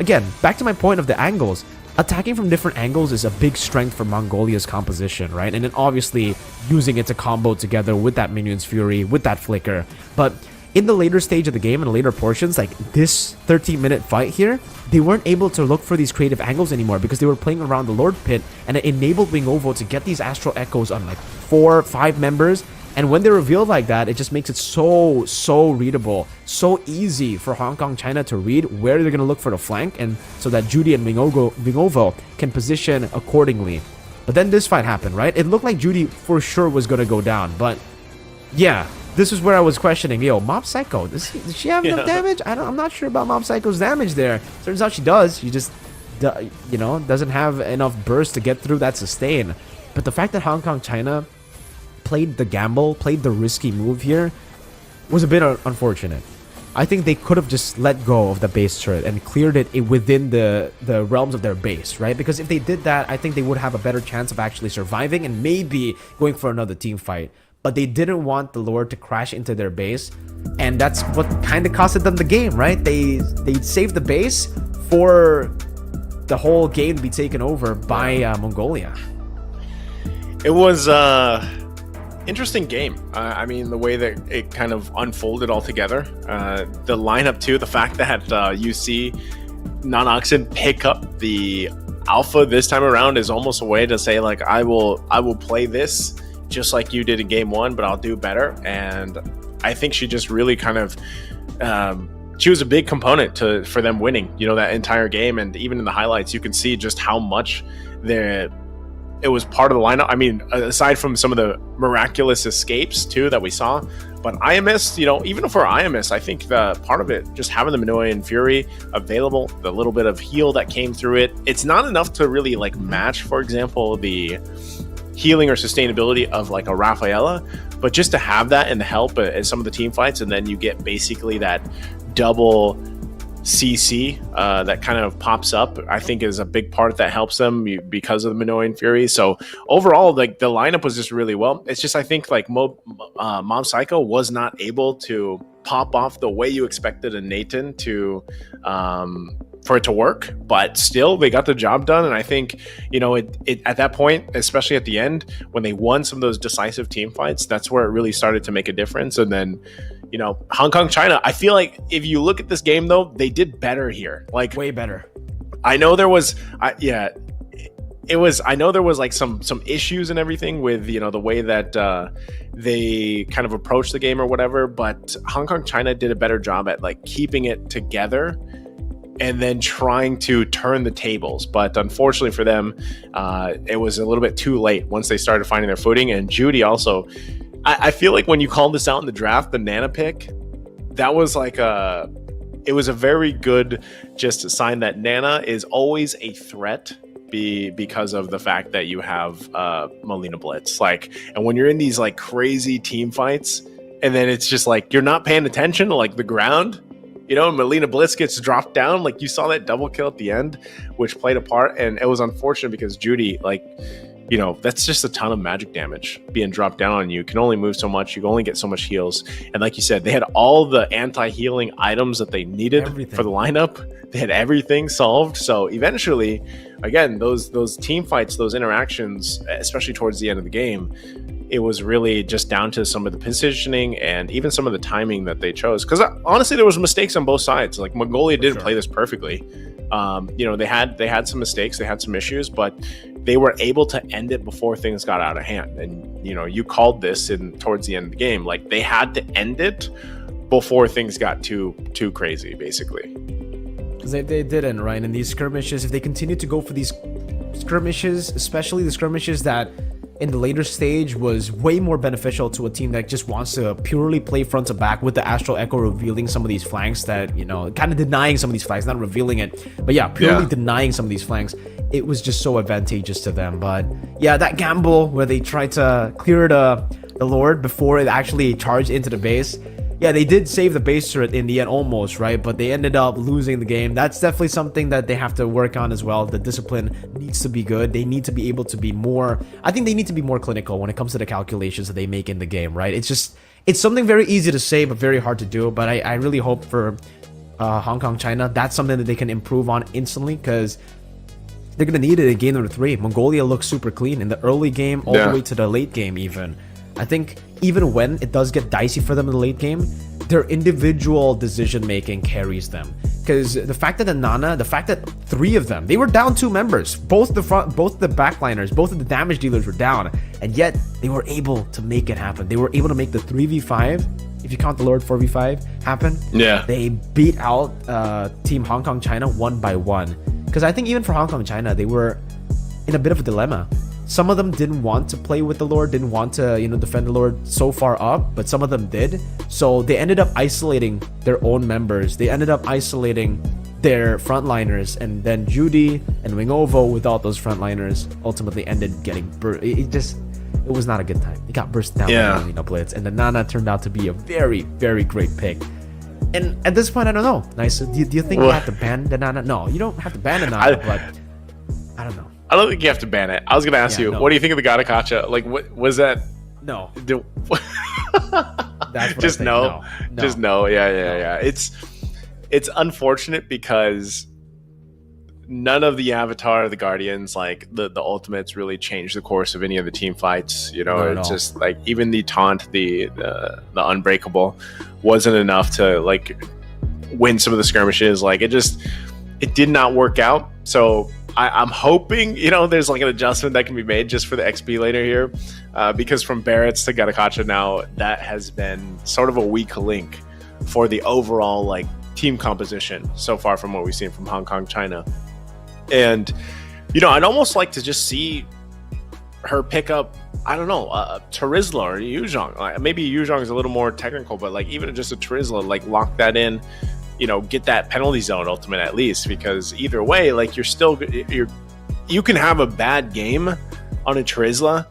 again, back to my point of the angles, attacking from different angles is a big strength for Mongolia's composition, right? And then obviously using it to combo together with that Minion's Fury, with that Flicker. But in the later stage of the game and later portions, like this 13-minute fight here, they weren't able to look for these creative angles anymore because they were playing around the Lord Pit, and it enabled Wingovo to get these Astral Echoes on like 4 or 5 members. And when they're revealed like that, it just makes it so readable, so easy for Hong Kong China to read where they're going to look for the flank, and so that Judy and Wingovo can position accordingly. But then this fight happened, right? It looked like Judy for sure was going to go down, but yeah, this is where I was questioning, yo, Mob Psycho, does she have enough damage? I'm not sure about Mob Psycho's damage there. Turns out she does. She just, doesn't have enough burst to get through that sustain. But the fact that Hong Kong China played the gamble, played the risky move here, was a bit unfortunate. I think they could have just let go of the base turret and cleared it within the realms of their base, right? Because if they did that, I think they would have a better chance of actually surviving and maybe going for another team fight. But they didn't want the Lord to crash into their base, and that's what kind of costed them the game, right? They saved the base for the whole game to be taken over by Mongolia. It was interesting game. I mean, the way that it kind of unfolded all together. The lineup too, the fact that you see Nanoxen pick up the alpha this time around is almost a way to say like, I will play this just like you did in game 1, but I'll do better. And I think she just really kind of she was a big component for them winning, that entire game. And even in the highlights, you can see just how much it was part of the lineup. I mean, aside from some of the miraculous escapes too that we saw, but IMS, even for IMS, I think the part of it, just having the Minoan Fury available, the little bit of heal that came through it, it's not enough to really like match, for example, the healing or sustainability of like a Rafaela, but just to have that and help in some of the team fights, and then you get basically that double CC that kind of pops up, I think is a big part that helps them because of the Minoan Fury. So overall, like the lineup was just really well. It's just I think like Mob Psycho was not able to pop off the way you expected a Nathan to for it to work, but still they got the job done. And I think it at that point, especially at the end when they won some of those decisive team fights, that's where it really started to make a difference. And then Hong Kong, China, I feel like if you look at this game, though, they did better here. Like, way better. I know there was, I know there was like some issues and everything with, the way that they kind of approached the game or whatever, but Hong Kong, China did a better job at like keeping it together and then trying to turn the tables. But unfortunately for them, it was a little bit too late once they started finding their footing. And Judy also, I feel like when you called this out in the draft, the Nana pick, that was like it was a very good just sign that Nana is always a threat because of the fact that you have Molina Blitz. Like, and when you're in these like crazy team fights, and then it's just like you're not paying attention to like the ground, Molina Blitz gets dropped down. Like, you saw that double kill at the end, which played a part, and it was unfortunate because Judy, like, that's just a ton of magic damage being dropped down on you. You can only move so much. You can only get so much heals. And like you said, they had all the anti-healing items that they needed for the lineup. They had everything solved. So eventually, again, those team fights, those interactions, especially towards the end of the game, it was really just down to some of the positioning and even some of the timing that they chose. Because honestly, there was mistakes on both sides. Like, Mongolia didn't play this perfectly. They had some mistakes, they had some issues, but they were able to end it before things got out of hand. And you called this towards the end of the game. Like, they had to end it before things got too crazy, basically. Because they didn't, right? And these skirmishes, if they continue to go for these skirmishes, especially the skirmishes that in the later stage was way more beneficial to a team that just wants to purely play front to back, with the Astral Echo revealing some of these flanks that, kind of denying some of these flanks, not revealing it, but purely denying some of these flanks. It was just so advantageous to them. But yeah, that gamble where they tried to clear the Lord before it actually charged into the base. Yeah, they did save the base turret in the end almost, right? But they ended up losing the game. That's definitely something that they have to work on as well. The discipline needs to be good. They need to be able to be more... I think they need to be more clinical when it comes to the calculations that they make in the game, right? It's something very easy to say, but very hard to do. But I really hope for Hong Kong, China, that's something that they can improve on instantly, because they're going to need it in game number 3. Mongolia looks super clean in the early game all the way to the late game even. I think even when it does get dicey for them in the late game, their individual decision making carries them. Because the fact that the fact that 3 of them, they were down 2 members, both the backliners, both of the damage dealers were down, and yet they were able to make it happen. They were able to make the 3v5, if you count the Lord 4v5, happen. Yeah, they beat out Team Hong Kong China 1 by 1. Because I think even for Hong Kong China, they were in a bit of a dilemma. Some of them didn't want to play with the Lord, didn't want to, defend the Lord so far up, but some of them did. So they ended up isolating their own members. They ended up isolating their frontliners, and then Judy and Wingovo, without those frontliners, ultimately ended getting it was not a good time. It got burst down by Blitz, and the Nana turned out to be a very, very great pick. And at this point, I don't know. Nice. Do you think you have to ban the Nana? No, you don't have to ban the Nana, but I don't know. I don't think you have to ban it. I was going to ask you, what do you think of the Gadakacha? Like, what was that? No. That's what just no. Just no. Yeah. It's unfortunate because none of the Avatar or the Guardians, like the ultimates, really changed the course of any of the team fights. It's just like even the taunt, the Unbreakable, wasn't enough to like win some of the skirmishes. Like it did not work out. So I'm hoping, there's like an adjustment that can be made just for the XP later here, because from Barrett's to Gadakacha now, that has been sort of a weak link for the overall like team composition so far from what we've seen from Hong Kong, China. And, I'd almost like to just see her pick up, I don't know, Terizla or Yuzhong. Maybe Yuzhong is a little more technical, but like even just a Terizla, like lock that in. Get that penalty zone ultimate at least, because either way, like you can have a bad game on a Terizla,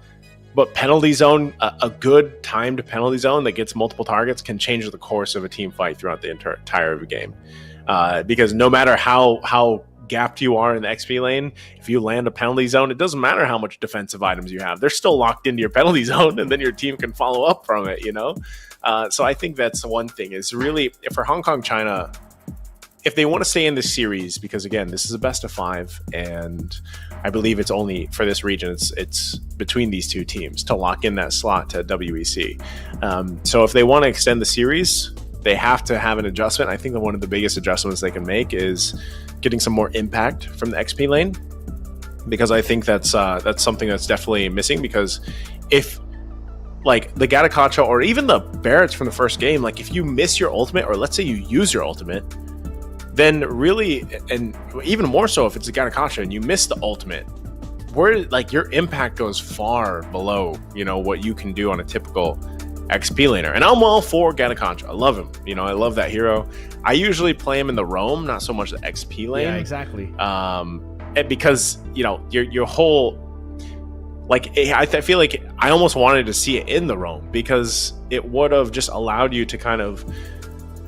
but penalty zone, a good timed penalty zone that gets multiple targets can change the course of a team fight throughout the entire of a game. Because no matter how gapped you are in the XP lane, if you land a penalty zone, it doesn't matter how much defensive items you have. They're still locked into your penalty zone, and then your team can follow up from it, So I think that's one thing is really, for Hong Kong, China, if they want to stay in this series, because again, this is a best of 5, and I believe it's only for this region. It's between these two teams to lock in that slot to WEC. So if they want to extend the series, they have to have an adjustment. I think that one of the biggest adjustments they can make is getting some more impact from the XP lane, because I think that's something that's definitely missing. Because if like the Gatakacha or even the Barretts from the first game, like if you miss your ultimate, or let's say you use your ultimate, then really, and even more so if it's a Gatakacha and you miss the ultimate, where like your impact goes far below, you know, what you can do on a typical XP laner. And I'm all for Gatakacha. I love him. You know, I love that hero. I usually play him in the roam, not so much the XP lane. Yeah, exactly. And because, you know, your whole, like, I feel like I almost wanted to see it in the roam, because it would have just allowed you to kind of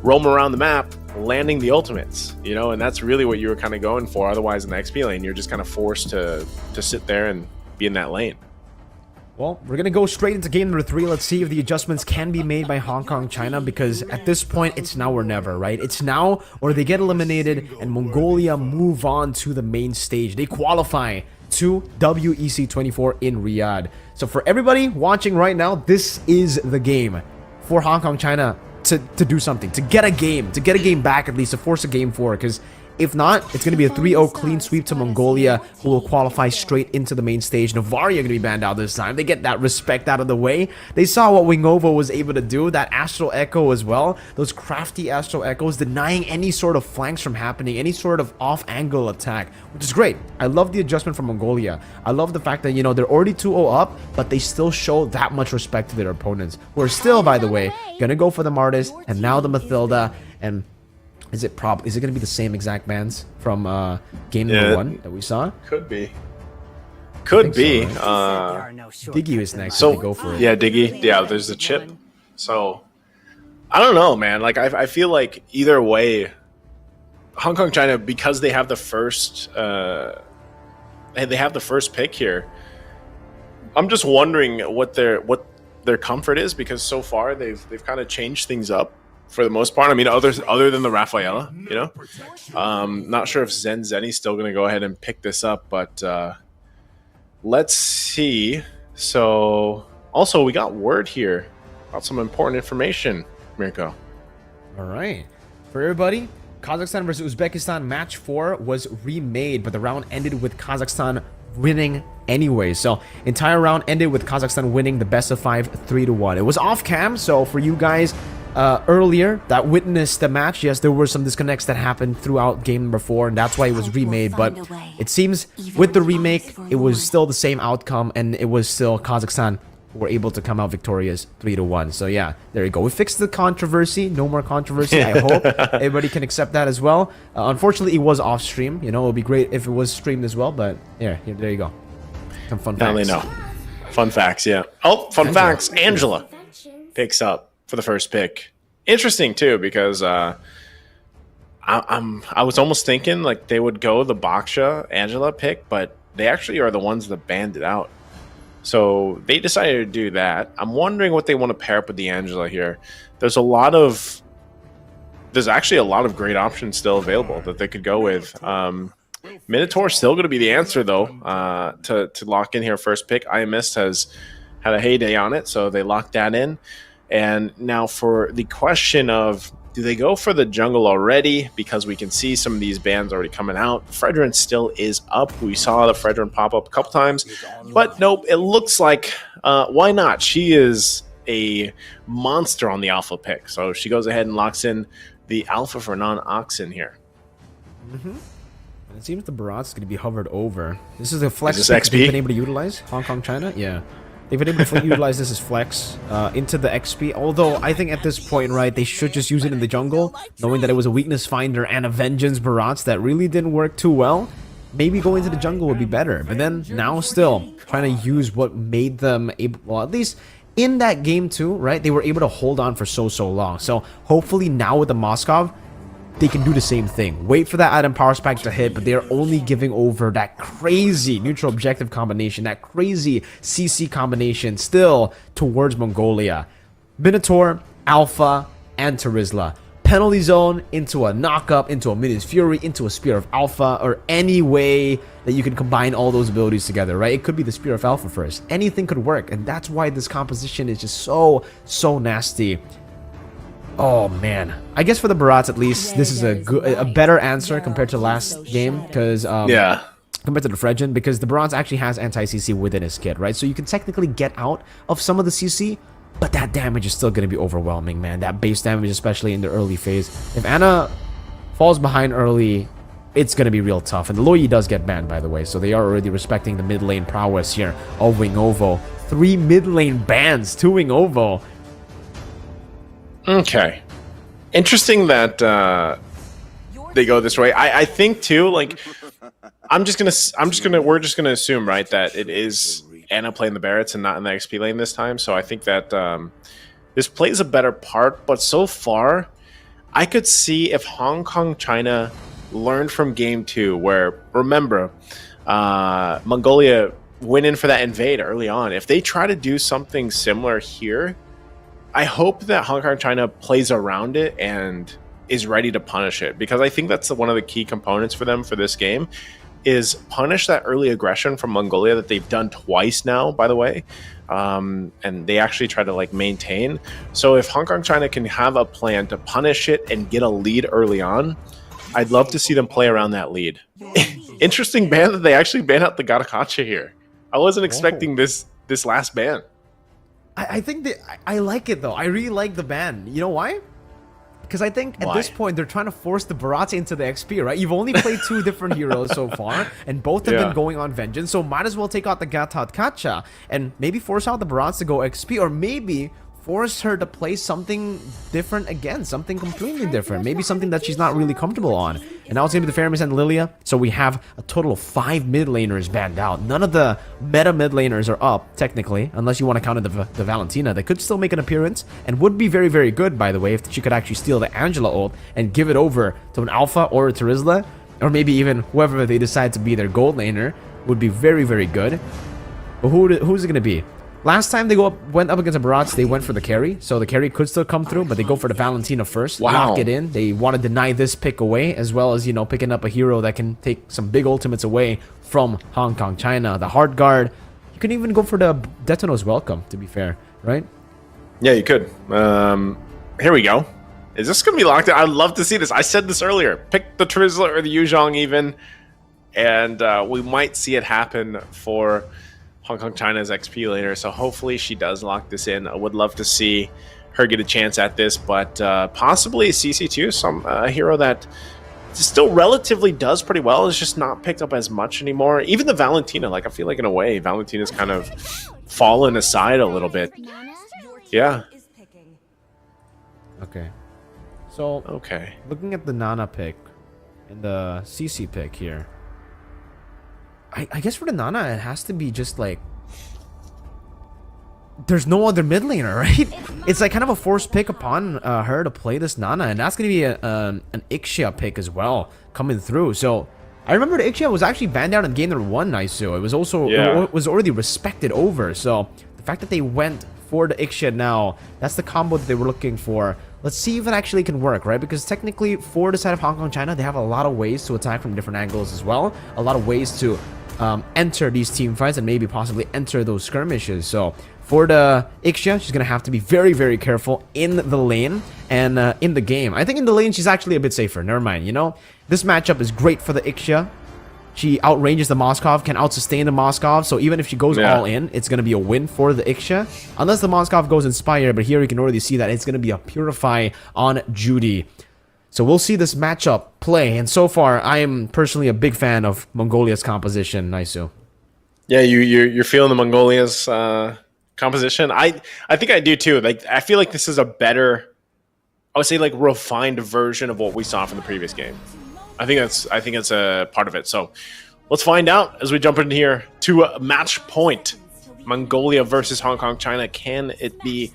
roam around the map, landing the ultimates, you know, and that's really what you were kind of going for. Otherwise, in the XP lane, you're just kind of forced to sit there and be in that lane. Well, we're going to go straight into game number 3. Let's see if the adjustments can be made by Hong Kong China, because at this point, it's now or never, right? It's now or they get eliminated and Mongolia move on to the main stage. They qualify to WEC 24 in Riyadh. So for everybody watching right now, this is the game for Hong Kong China to do something, to get a game back, at least to force a game forward, because if not, it's going to be a 3-0 clean sweep to Mongolia, who will qualify straight into the main stage. Novaria going to be banned out this time. They get that respect out of the way. They saw what Wingovo was able to do, that Astral Echo as well. Those crafty Astral Echoes, denying any sort of flanks from happening, any sort of off-angle attack, which is great. I love the adjustment from Mongolia. I love the fact that, you know, they're already 2-0 up, but they still show that much respect to their opponents, who are still, by the way, going to go for the Martis, and now the Mathilda, and is it going to be the same exact bans from game number 1 that we saw? Could be. Could be. So, right? Diggy is next. So go for it. Yeah, Diggy. Yeah, there's the chip. So I don't know, man. Like I feel like either way, Hong Kong China, because they have the first pick here. I'm just wondering what their comfort is, because so far they've kind of changed things up. For the most part, I mean, other than the Rafaela, you know, not sure if Zen's still going to go ahead and pick this up, but let's see. So, also, we got word here about some important information, Mirko. All right, for everybody, Kazakhstan versus Uzbekistan match 4 was remade, but the round ended with Kazakhstan winning anyway. So entire round ended with Kazakhstan winning the best of 5, 3-1. It was off cam, so for you guys earlier that witnessed the match, yes, there were some disconnects that happened throughout game number 4, and that's why it was remade. But it seems with the remake, it was still the same outcome, and it was still Kazakhstan who were able to come out victorious 3-1. So yeah, there you go. We fixed the controversy. No more controversy. I hope everybody can accept that as well. Unfortunately, it was off stream. You know, it would be great if it was streamed as well. But yeah, there you go. Some fun facts. Now they know. Fun facts, yeah. Oh, fun facts. Angela picks up for the first pick. Interesting too, because I was almost thinking like they would go the Baksha Angela pick, but they actually are the ones that banned it out. So they decided to do that. I'm wondering what they want to pair up with the Angela here. There's actually a lot of great options still available that they could go with. Minotaur still going to be the answer though, to lock in here first pick. IMS has had a heyday on it, so they locked that in. And now for the question of, do they go for the jungle already? Because we can see some of these bans already coming out. Fredrin still is up. We saw the Fredrin pop up a couple times. But nope, it looks like, why not? She is a monster on the alpha pick. So she goes ahead and locks in the alpha for non-Oxen here. And it seems the Barat's going to be hovered over. This is a flex is pick XP? they've been able to utilize. Hong Kong, China? Yeah. They've been able to utilize this as flex into the XP. Although, I think at this point, right, they should just use it in the jungle, knowing that it was a weakness finder and a vengeance Barats that really didn't work too well. Maybe going to the jungle would be better. But then, now still, trying to use what made them able, well, at least in that game too, right, they were able to hold on for so long. So, hopefully now with the Moskov, they can do the same thing. Wait for that item power spike to hit, but they're only giving over that crazy neutral objective combination, that crazy CC combination still towards Mongolia. Minotaur, Alpha, and Terizla. penalty zone, into a knock-up, into a Minions Fury, into a Spear of Alpha, or any way that you can combine all those abilities together, right? It could be the Spear of Alpha first. Anything could work, and that's why this composition is just so nasty. Oh man, I guess for the Barats at least, this is a better answer compared to last game, because Yeah. compared to the Fredgen, because the Bronze actually has anti-CC within his kit, right? So you can technically get out of some of the CC, but that damage is still going to be overwhelming, man. That base damage, especially in the early phase. If Ana falls behind early, it's going to be real tough. And the Loyi does get banned, by the way, so they are already respecting the mid lane prowess here of Wingovo. 3 mid lane bans to Wingovo. Okay. Interesting that they go this way. I think too, like, we're just gonna assume, right, that it is Ana playing the Barretts and not in the XP lane this time. So I think that this plays a better part. But so far, I could see if Hong Kong China learned from game 2, where, remember, Mongolia went in for that invade early on. If they try to do something similar here, I hope that Hong Kong China plays around it and is ready to punish it, because I think that's one of the key components for them for this game, is punish that early aggression from Mongolia that they've done twice now, by the way, and they actually try to like maintain. So if Hong Kong China can have a plan to punish it and get a lead early on, I'd love to see them play around that lead. Interesting ban that they actually ban out the Garakacha here. I wasn't expecting this last ban. I think that I like it though. I really like the ban. You know why? Because I think at this point they're trying to force the Barats into the XP, right? You've only played 2 different heroes so far, and both have been going on Vengeance, so might as well take out the Gatat Kacha and maybe force out the Barats to go XP, or maybe force her to play something different again, something completely different, maybe something that she's not really comfortable on. And now it's going to be the Faramis and Lilia, so we have a total of 5 mid laners banned out. None of the meta mid laners are up, technically, unless you want to count the Valentina. They could still make an appearance, and would be very, very good, by the way, if she could actually steal the Angela ult and give it over to an Alpha or a Terizla, or maybe even whoever they decide to be their gold laner, would be very, very good. But who's it going to be? Last time they went up against the Barats, they went for the carry, so the carry could still come through, but they go for the Valentina first, lock it in. They want to deny this pick away, as well as, you know, picking up a hero that can take some big ultimates away from Hong Kong China. The Hard Guard, you can even go for the Detono's Welcome, to be fair, right? Yeah, you could. Here we go. Is this going to be locked in? I'd love to see this. I said this earlier. Pick the Trizla or the Yuzhong even, and we might see it happen for Hong Kong China's XP later, so hopefully she does lock this in. I would love to see her get a chance at this, but possibly CC2, some hero that still relatively does pretty well, is just not picked up as much anymore. Even the Valentina, like, I feel like in a way Valentina's kind of fallen aside a little bit. Yeah. Okay. So, looking at the Nana pick and the CC pick here, I guess for the Nana, it has to be just like, there's no other mid laner, right? It's like kind of a forced pick upon her to play this Nana, and that's going to be an Ixia pick as well coming through. So I remember the Ixia was actually banned out in game number 1, Naisu. It was also it was already respected over. So the fact that they went for the Ixia now, that's the combo that they were looking for. Let's see if it actually can work, right? Because technically, for the side of Hong Kong China, they have a lot of ways to attack from different angles as well. A lot of ways to enter these team fights and maybe possibly enter those skirmishes. So for the Ixia, she's going to have to be very, very careful in the lane and in the game. I think in the lane, she's actually a bit safer. Never mind, you know? This matchup is great for the Ixia. She outranges the Moskov, can outsustain the Moskov, so even if she goes all in, it's going to be a win for the Ixia. Unless the Moskov goes Inspire, but here you can already see that it's going to be a Purify on Judy. So we'll see this matchup play, and so far, I am personally a big fan of Mongolia's composition, Naisu. Yeah, you're feeling the Mongolia's composition. I think I do too. Like, I feel like this is a better, I would say, like, refined version of what we saw from the previous game. I think that's a part of it. So let's find out as we jump in here to match point. Mongolia versus Hong Kong China. Can it be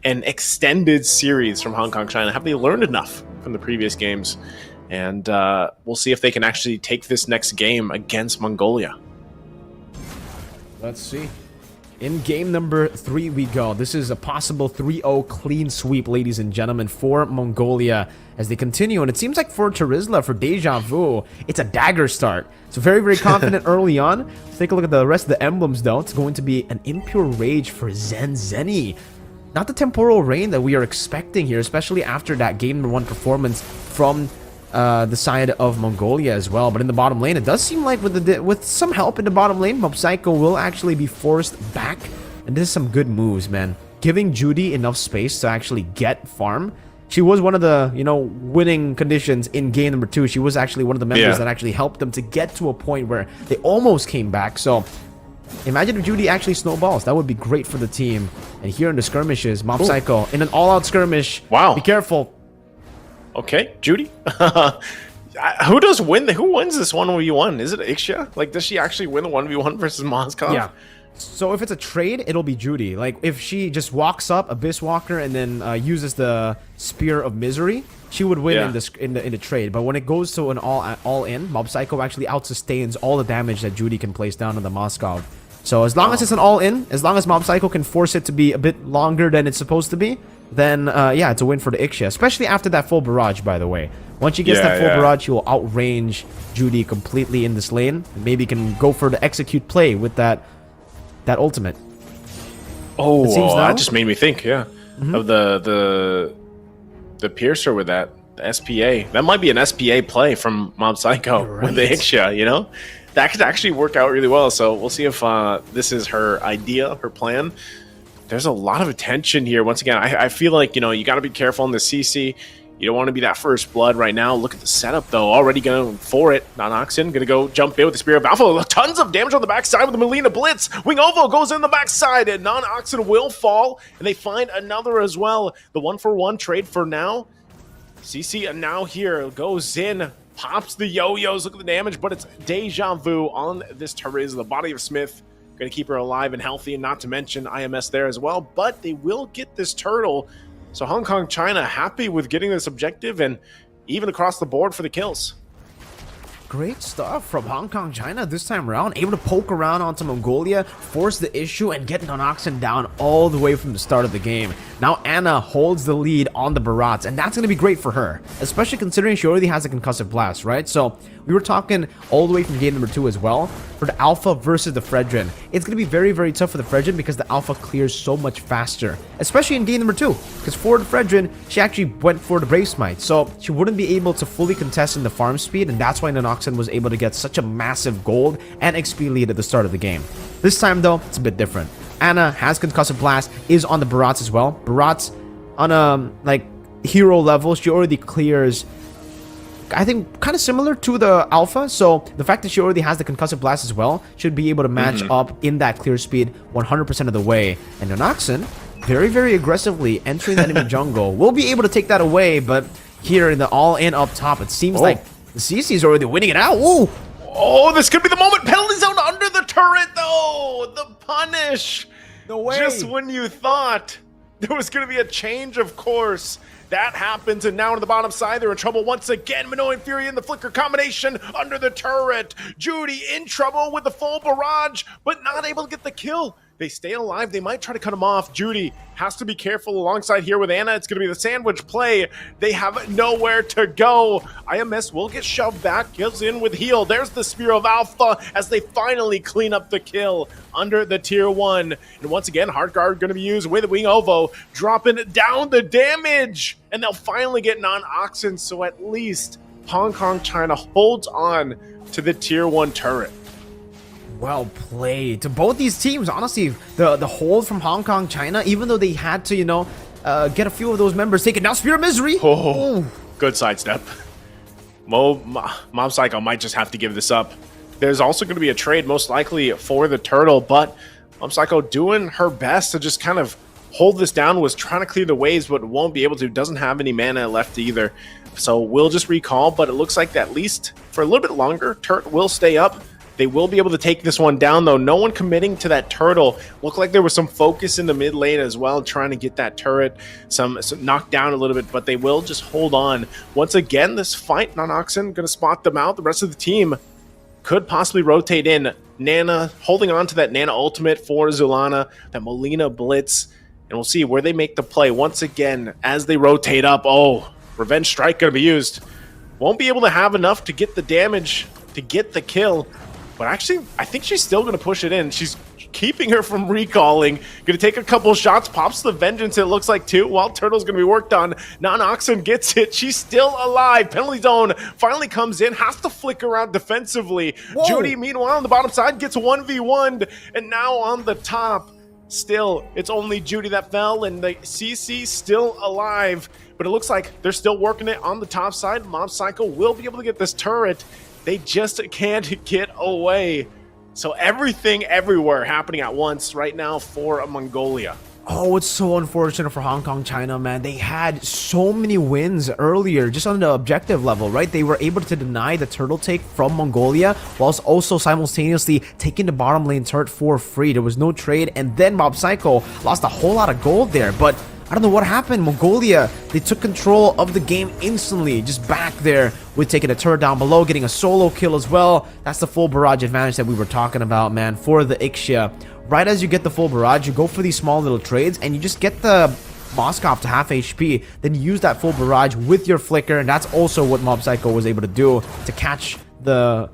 an extended series from Hong Kong China? Have they learned enough from the previous games? And we'll see if they can actually take this next game against Mongolia. Let's see. In game number 3 we go. This is a possible 3-0 clean sweep, ladies and gentlemen, for Mongolia as they continue. And it seems like for Terizla, for Deja Vu, it's a dagger start. So very, very confident early on. Let's take a look at the rest of the emblems, though. It's going to be an Impure Rage for Zenzeni. Not the Temporal Rain that we are expecting here, especially after that game number 1 performance from the side of Mongolia as well. But in the bottom lane, it does seem like with some help in the bottom lane, Mob Psycho will actually be forced back. And this is some good moves, man. Giving Judy enough space to actually get farm. She was one of the, winning conditions in game number 2. She was actually one of the members that actually helped them to get to a point where they almost came back. So imagine if Judy actually snowballs. That would be great for the team. And here in the skirmishes, Mob Psycho in an all-out skirmish. Wow. Be careful. Okay, Judy. Who does win? Who wins this 1v1? Is it Ixia? Like, does she actually win the 1v1 versus Moscow? Yeah. So if it's a trade, it'll be Judy. Like, if she just walks up, Abyss Walker, and then uses the Spear of Misery, she would win in the trade. But when it goes to an all-in, Mob Psycho actually out-sustains all the damage that Judy can place down on the Moscow. So as long as it's an all-in, as long as Mob Psycho can force it to be a bit longer than it's supposed to be, then yeah, it's a win for the Ixia. Especially after that full barrage, by the way. Once she gets that full barrage, she will outrange Judy completely in this lane. And maybe can go for the execute play with that ultimate. Oh, that just made me think, of the Piercer with that, the SPA. That might be an SPA play from Mob Psycho with the Ixia, That could actually work out really well. So we'll see if this is her idea, her plan. There's a lot of attention here. Once again, I feel like, you got to be careful on the CC. You don't want to be that first blood right now. Look at the setup, though. Already going for it. Nonoxen going to go jump in with the Spear of Alpha. Tons of damage on the backside with the Melina Blitz. Wingovo goes in the backside, and Nonoxen will fall. And they find another as well. The 1-for-1 trade for now. CC now here goes in. Pops the yo-yos. Look at the damage, but it's Deja Vu on this Therese, the body of Smith. Going to keep her alive and healthy, and not to mention IMS there as well. But they will get this turtle. So Hong Kong, China happy with getting this objective and even across the board for the kills. Great stuff from Hong Kong, China this time around. Able to poke around onto Mongolia, force the issue, and get Nonoxen down all the way from the start of the game. Now Anna holds the lead on the Barats, and that's going to be great for her, especially considering she already has a concussive blast, right? So we were talking all the way from game number 2 as well. For the Alpha versus the Fredrin, it's going to be very, very tough for the Fredrin because the Alpha clears so much faster, especially in game number 2. Because for the Fredrin, she actually went for the Brave Smite, so she wouldn't be able to fully contest in the farm speed, and that's why Nonoxen was able to get such a massive gold and XP lead at the start of the game. This time, though, it's a bit different. Anna has concussive blast, is on the Barats as well. Barats on a hero level, she already clears, I think, kind of similar to the Alpha. So the fact that she already has the concussive blast as well should be able to match up in that clear speed 100% of the way. And Nonoxen, very, very aggressively entering the enemy jungle, will be able to take that away. But here in the all-in up top, it seems like the CC is already winning it out. Ooh. Oh, this could be the moment. Penalty zone under the turret, though. The punish. No way. Just when you thought there was going to be a change of course, that happens, and now on the bottom side, they're in trouble once again. Minoan and Fury in the flicker combination under the turret. Judy in trouble with the full barrage, but not able to get the kill. They stay alive. They might try to cut him off. Judy has to be careful alongside here with Anna. It's going to be the sandwich play. They have nowhere to go. IMS will get shoved back. Kills in with heal. There's the Spear of Alpha as they finally clean up the kill under the tier 1. And once again, Heart Guard going to be used with Wing Ovo, dropping down the damage. And they'll finally get Non-Oxen, so at least Hong Kong, China holds on to the tier 1 turret. Well played to both these teams. Honestly, the hold from Hong Kong, China, even though they had to, get a few of those members taken. Now Spear of Misery. Oh, good sidestep. Mob Psycho might just have to give this up. There's also going to be a trade, most likely for the turtle, but Mob Psycho doing her best to just kind of hold this down, was trying to clear the waves, but won't be able to. Doesn't have any mana left either. So we'll just recall, but it looks like at least for a little bit longer, Turt will stay up. They will be able to take this one down, though. No one committing to that turtle. Looked like there was some focus in the mid lane as well, trying to get that turret some knocked down a little bit, but they will just hold on. Once again, this fight, Nonoxen going to spot them out. The rest of the team could possibly rotate in. Nana, holding on to that Nana ultimate for Zulana, that Molina blitz, and we'll see where they make the play once again as they rotate up. Oh, Revenge Strike going to be used. Won't be able to have enough to get the damage, to get the kill, but actually, I think she's still going to push it in. She's keeping her from recalling. Going to take a couple shots, pops the Vengeance, it looks like, too, while Turtle's going to be worked on. Nonoxen gets it. She's still alive. Penalty zone finally comes in, has to flicker around defensively. Whoa. Judy, meanwhile, on the bottom side, gets 1v1'd, and now on the top, still, it's only Judy that fell, and the CC still alive. But it looks like they're still working it on the top side. Mob Psycho will be able to get this turret. They just can't get away. So everything everywhere happening at once right now for Mongolia. Oh, it's so unfortunate for Hong Kong, China, man. They had so many wins earlier, just on the objective level, right? They were able to deny the turtle take from Mongolia, whilst also simultaneously taking the bottom lane turret for free. There was no trade, and then Mob Psycho lost a whole lot of gold there, but I don't know what happened. Mongolia, they took control of the game instantly, just back there with taking a turret down below, getting a solo kill as well. That's the full barrage advantage that we were talking about, man, for the Ixia. Right as you get the full barrage, you go for these small little trades, and you just get the Moskov to half HP, then you use that full barrage with your flicker, and that's also what Mob Psycho was able to do to catch the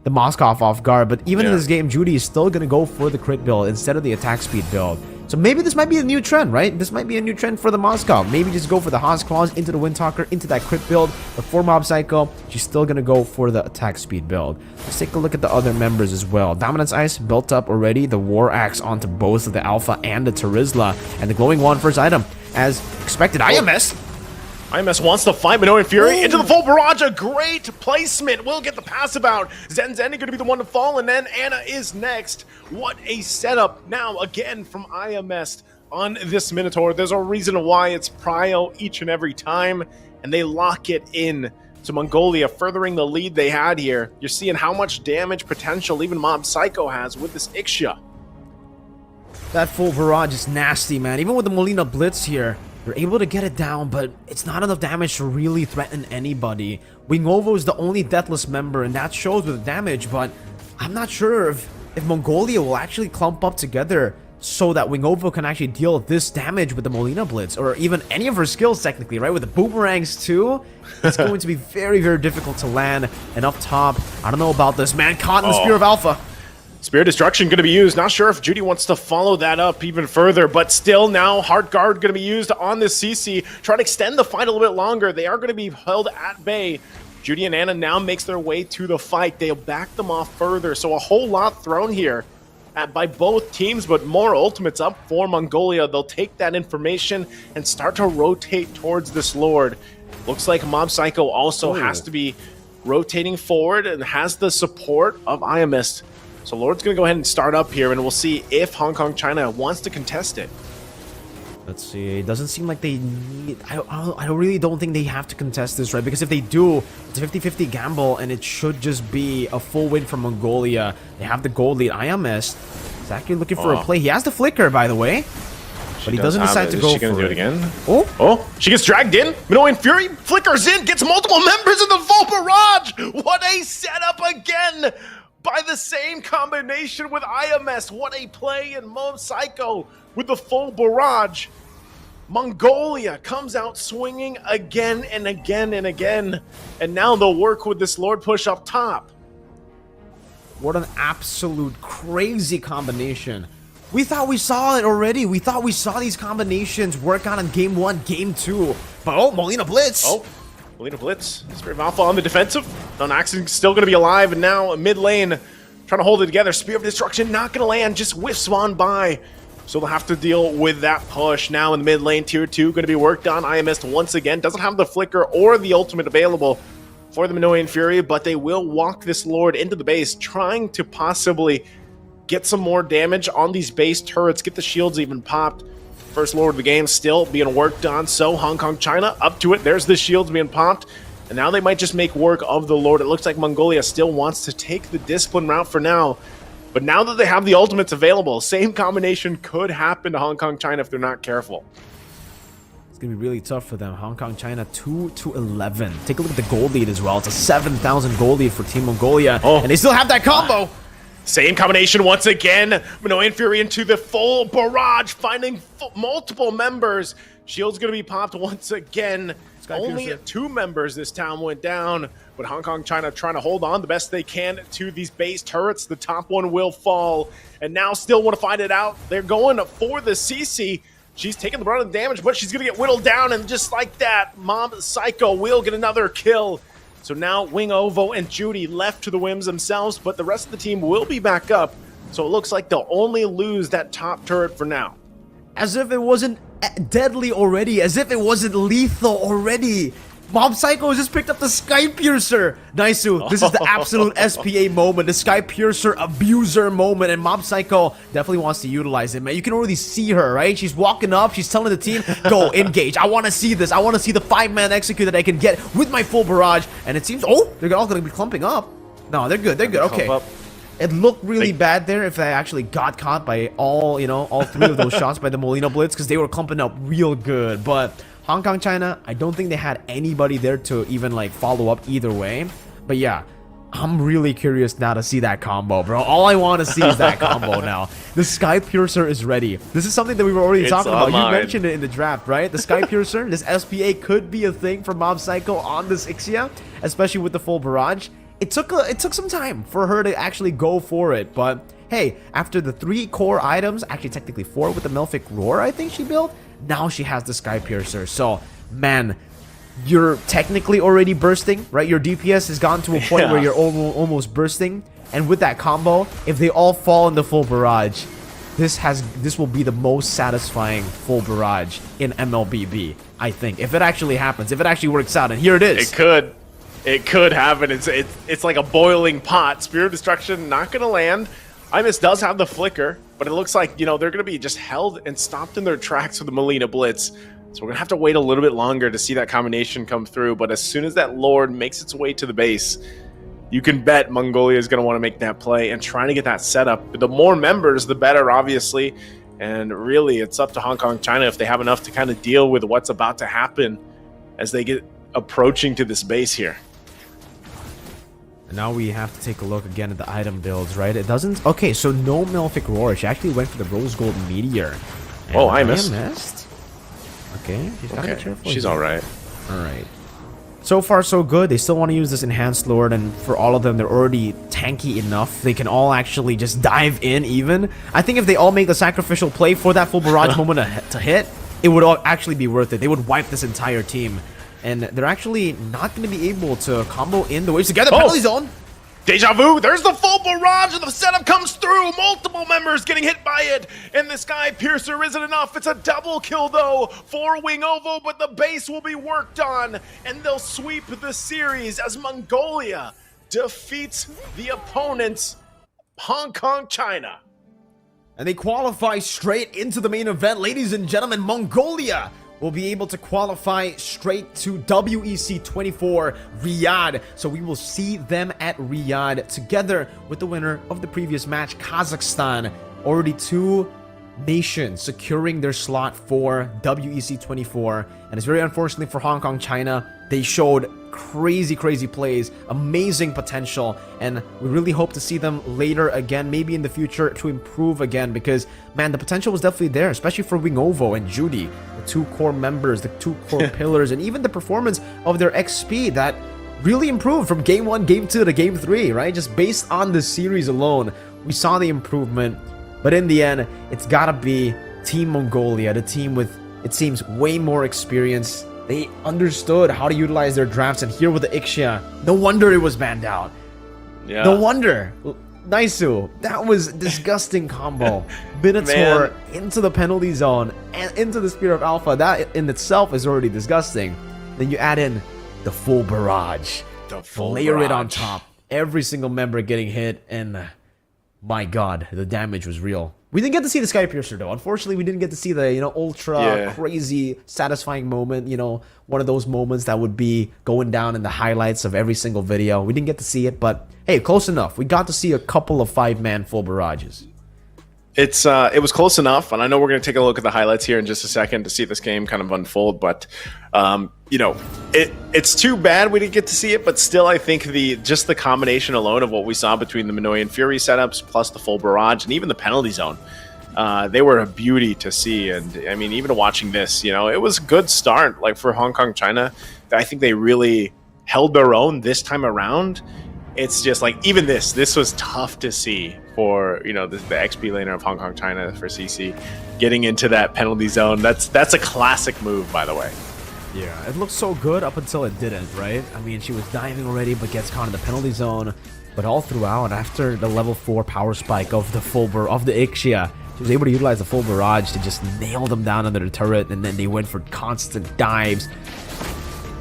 Moskov off guard. But even in this game, Judy is still going to go for the crit build instead of the attack speed build. So maybe this might be a new trend, right? This might be a new trend for the Moskov. Maybe just go for the Haas Claws into the Windtalker, into that crit build. But for Mob Psycho, she's still going to go for the attack speed build. Let's take a look at the other members as well. Dominance Ice built up already. The War Axe onto both of the Alpha and the Terizla. And the Glowing Wand first item. As expected, IMS. IMS wants to fight Minoan Fury into the full barrage. A great placement. Will get the passive out. Zen going to be the one to fall, and then Anna is next. What a setup now again from IMS on this Minotaur. There's a reason why it's prio each and every time, and they lock it in to Mongolia, furthering the lead they had here. You're seeing how much damage potential even Mob Psycho has with this Ixia. That full barrage is nasty, man. Even with the Molina Blitz here, you're able to get it down, but it's not enough damage to really threaten anybody. Wingovo is the only deathless member, and that shows with the damage, but I'm not sure if Mongolia will actually clump up together so that Wingovo can actually deal this damage with the Molina Blitz, or even any of her skills technically, right? With the boomerangs too, it's going to be very, very difficult to land. And up top, I don't know about this, man. Caught in the Spear of Alpha. Spear Destruction going to be used. Not sure if Judy wants to follow that up even further, but still now Heart Guard going to be used on this CC. Try to extend the fight a little bit longer. They are going to be held at bay. Judy and Anna now makes their way to the fight. They'll back them off further. So a whole lot thrown here by both teams, but more ultimates up for Mongolia. They'll take that information and start to rotate towards this Lord. Looks like Mob Psycho also has to be rotating forward and has the support of IMS. So Lord's going to go ahead and start up here, and we'll see if Hong Kong China wants to contest it. Let's see. It doesn't seem like they need... I really don't think they have to contest this, right? Because if they do, it's a 50-50 gamble, and it should just be a full win for Mongolia. They have the gold lead. IMS is actually looking for a play. He has the flicker, by the way. But he doesn't decide to go for it. Is she going to do it again? Oh, she gets dragged in. Minoan Fury flickers in, gets multiple members of the full barrage. What a setup again by the same combination with IMS. What a play in Mob Psycho with the full barrage. Mongolia comes out swinging again and again and again. And now they'll work with this Lord push up top. What an absolute crazy combination. We thought we saw it already. We thought we saw these combinations work out in game 1, game 2. But oh, Molina Blitz. Oh, Molina Blitz. Spirit of Alpha on the defensive. Non-Axon still going to be alive. And now mid lane trying to hold it together. Spear of Destruction not going to land. Just whiffs on by. So they'll have to deal with that push. Now in the mid lane, tier 2 going to be worked on. IMS once again doesn't have the flicker or the ultimate available for the Minoan Fury, but they will walk this Lord into the base, trying to possibly get some more damage on these base turrets, get the shields even popped. First Lord of the game still being worked on, so Hong Kong China up to it. There's the shields being popped, and now they might just make work of the Lord. It looks like Mongolia still wants to take the discipline route for now, but now that they have the ultimates available, same combination could happen to Hong Kong China if they're not careful. It's going to be really tough for them. Hong Kong China 2-11. Take a look at the gold lead as well. It's a 7,000 gold lead for Team Mongolia, and they still have that combo. Same combination once again. Minoan Fury into the full barrage, finding multiple members. Shield's going to be popped once again. Only 2 members this time went down, but Hong Kong China trying to hold on the best they can to these base turrets. The top one will fall, and now still want to find it out. They're going for the CC. She's taking the brunt of the damage, but she's going to get whittled down, and just like that, Mob Psycho will get another kill. So now Wing Ovo and Judy left to the whims themselves, but the rest of the team will be back up. So it looks like they'll only lose that top turret for now. As if it wasn't deadly already, as if it wasn't lethal already. Mob Psycho just picked up the Sky Piercer. Naisu, this is the absolute SPA moment, the Sky Piercer abuser moment, and Mob Psycho definitely wants to utilize it, man. You can already see her, right? She's walking up, she's telling the team, go, engage. I want to see this. I want to see the 5-man execute that I can get with my full barrage. And it seems, oh, they're all going to be clumping up. No, they're good, okay. It looked really bad there if they actually got caught by all 3 of those shots by the Molina Blitz, because they were clumping up real good. But Hong Kong China, I don't think they had anybody there to even like follow up either way. But yeah, I'm really curious now to see that combo, bro. All I want to see is that combo now. The Sky Piercer is ready. This is something that we were already talking about. You mentioned it in the draft, right? The Sky Piercer, this SPA could be a thing for Mob Psycho on this Ixia, especially with the full barrage. It took some time for her to actually go for it, but hey, after the 3 core items, actually technically 4 with the Melfic Roar I think she built, now she has the Sky Piercer. So, man, you're technically already bursting, right? Your DPS has gotten to a point where you're almost bursting, and with that combo, if they all fall in the full barrage, this will be the most satisfying full barrage in MLBB, I think. If it actually happens, if it actually works out, and here it is. It could happen. It's like a boiling pot. Spear of Destruction not going to land. IMIS does have the flicker, but it looks like, they're going to be just held and stopped in their tracks with the Molina Blitz. So we're going to have to wait a little bit longer to see that combination come through. But as soon as that Lord makes its way to the base, you can bet Mongolia is going to want to make that play and trying to get that set up. The more members, the better, obviously. And really, it's up to Hong Kong China if they have enough to kind of deal with what's about to happen as they get approaching to this base here. And now we have to take a look again at the item builds, right? It doesn't... Okay, so no Melfic Roar. She actually went for the Rose Gold Meteor. And oh, I missed. Okay, she's gotta be careful. She's alright. Alright. So far, so good. They still want to use this Enhanced Lord, and for all of them, they're already tanky enough. They can all actually just dive in even. I think if they all make the sacrificial play for that full barrage moment to hit, it would all actually be worth it. They would wipe this entire team. And they're actually not going to be able to combo in the waves together. Penalty zone. Deja vu. There's the full barrage, and the setup comes through. Multiple members getting hit by it, and the Sky Piercer isn't enough. It's a double kill, though, for Wing Ovo, but the base will be worked on, and they'll sweep the series as Mongolia defeats the opponents, Hong Kong China. And they qualify straight into the main event. Ladies and gentlemen, Mongolia will be able to qualify straight to WEC 24 Riyadh. So we will see them at Riyadh together with the winner of the previous match, Kazakhstan. Already 2 nations securing their slot for WEC 24. And it's very unfortunate for Hong Kong China. They showed crazy plays, amazing potential, and we really hope to see them later again, maybe in the future, to improve again, because man, the potential was definitely there, especially for Wing Ovo and Judy, the 2 core members, the 2 core pillars, and even the performance of their XP that really improved from game 1, game 2 to game 3, right? Just based on the series alone, we saw the improvement. But in the end, it's gotta be Team Mongolia, the team with, it seems, way more experience. They understood how to utilize their drafts, and here with the Ixia, no wonder it was banned out. Yeah. No wonder. Naisu, that was a disgusting combo. Minotaur into the penalty zone and into the Spear of Alpha. That in itself is already disgusting. Then you add in the full barrage. Layer it on top. Every single member getting hit, and my god, the damage was real. We didn't get to see the Sky Piercer, though. Unfortunately, we didn't get to see the, ultra crazy, satisfying moment. One of those moments that would be going down in the highlights of every single video. We didn't get to see it, but hey, close enough. We got to see a couple of 5-man full barrages. It was close enough, and I know we're going to take a look at the highlights here in just a second to see this game kind of unfold. But it's too bad we didn't get to see it. But still, I think just the combination alone of what we saw between the Minoan Fury setups plus the full barrage and even the penalty zone, they were a beauty to see. And I mean, even watching this, it was a good start. Like for Hong Kong China, I think they really held their own this time around. It's just like even this was tough to see for the XP laner of Hong Kong China for CC getting into that penalty zone. That's a classic move, by the way. Yeah, it looked so good up until it didn't, right? I mean, she was diving already, but gets caught in the penalty zone. But all throughout, after the level 4 power spike of the Ixia, she was able to utilize the full barrage to just nail them down under the turret, and then they went for constant dives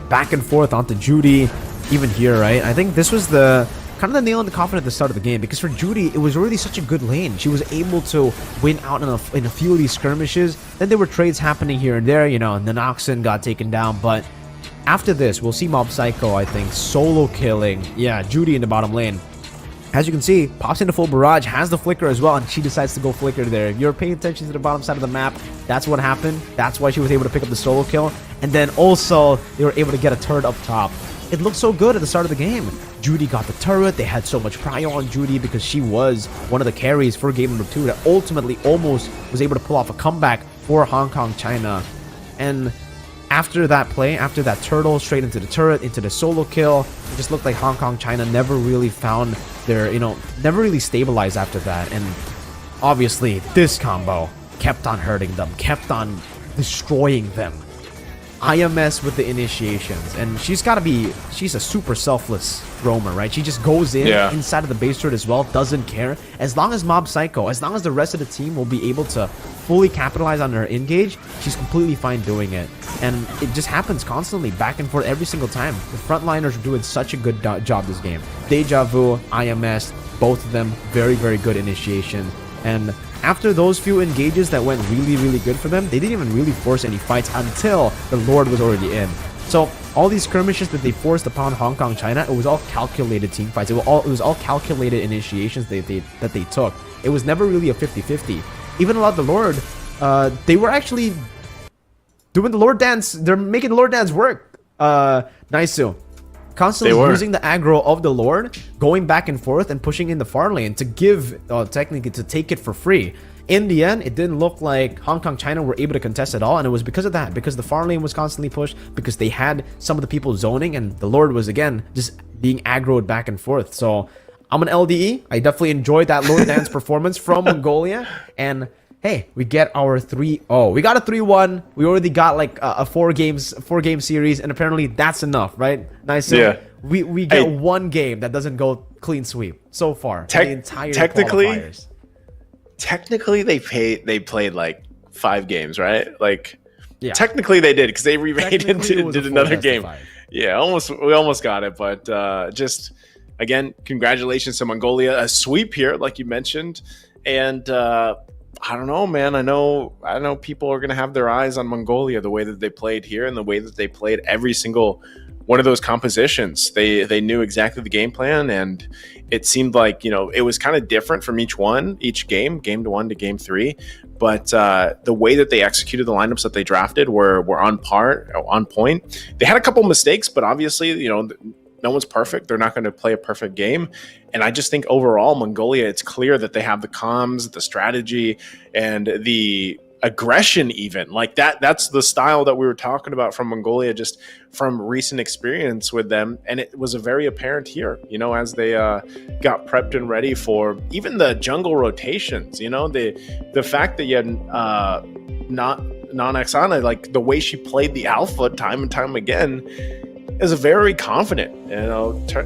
back and forth onto Judy. Even here, right? I think this was the kind of the nail in the coffin at the start of the game, because for Judy, it was really such a good lane. She was able to win out in a few of these skirmishes. Then there were trades happening here and there, and the Noxon got taken down. But after this, we'll see Mob Psycho, I think, solo killing, Judy in the bottom lane. As you can see, pops into full barrage, has the flicker as well, and she decides to go flicker there. If you're paying attention to the bottom side of the map, that's what happened. That's why she was able to pick up the solo kill. And then also, they were able to get a turret up top. It looked so good at the start of the game. Judy got the turret. They had so much prio on Judy because she was one of the carries for game number 2 that ultimately almost was able to pull off a comeback for Hong Kong China. And after that play, after that turtle straight into the turret, into the solo kill, it just looked like Hong Kong China never really found their, never really stabilized after that. And obviously, this combo kept on hurting them, kept on destroying them. IMS with the initiations, and she's a super selfless roamer, right? She just goes inside of the base turret as well, doesn't care. As long as Mob Psycho, as long as the rest of the team will be able to fully capitalize on her engage, she's completely fine doing it. And it just happens constantly, back and forth every single time. The frontliners are doing such a good job this game. Deja Vu, IMS, both of them, very, very good initiation. And after those few engages that went really, really good for them, they didn't even really force any fights until the Lord was already in. So all these skirmishes that they forced upon Hong Kong China, it was all calculated team fights. It was all calculated initiations that they took. It was never really a 50-50. Even without the Lord, they were actually doing the Lord dance. They're making the Lord dance work. Nice. Constantly using the aggro of the Lord, going back and forth and pushing in the far lane to give, technically to take it for free. In the end, it didn't look like Hong Kong China were able to contest at all, and it was because of that, because the far lane was constantly pushed, because they had some of the people zoning, and the Lord was, again, just being aggroed back and forth. So I'm an LDE. I definitely enjoyed that Lord dance performance from Mongolia, and hey, we get our 3-0. We got a 3-1. We already got like a 4-game series, and apparently that's enough, right? Nice. So we get one game that doesn't go clean sweep so far. The entire qualifiers. Technically, they played like 5 games, right? Like, technically they did, because they remade and did another game. Yeah, we almost got it, but just again, congratulations to Mongolia, a sweep here, like you mentioned, and. I don't know, man. I know people are going to have their eyes on Mongolia, the way that they played here and the way that they played every single one of those compositions. They knew exactly the game plan, and it seemed like, it was kind of different from each game 1 to game 3. But the way that they executed the lineups that they drafted were on point. They had a couple mistakes, but obviously, no one's perfect. They're not going to play a perfect game. And I just think overall, Mongolia, it's clear that they have the comms, the strategy, and the aggression even. Like that's the style that we were talking about from Mongolia, just from recent experience with them. And it was very apparent here, as they got prepped and ready for even the jungle rotations. The fact that you had non-Exana, like the way she played the alpha time and time again, is very confident,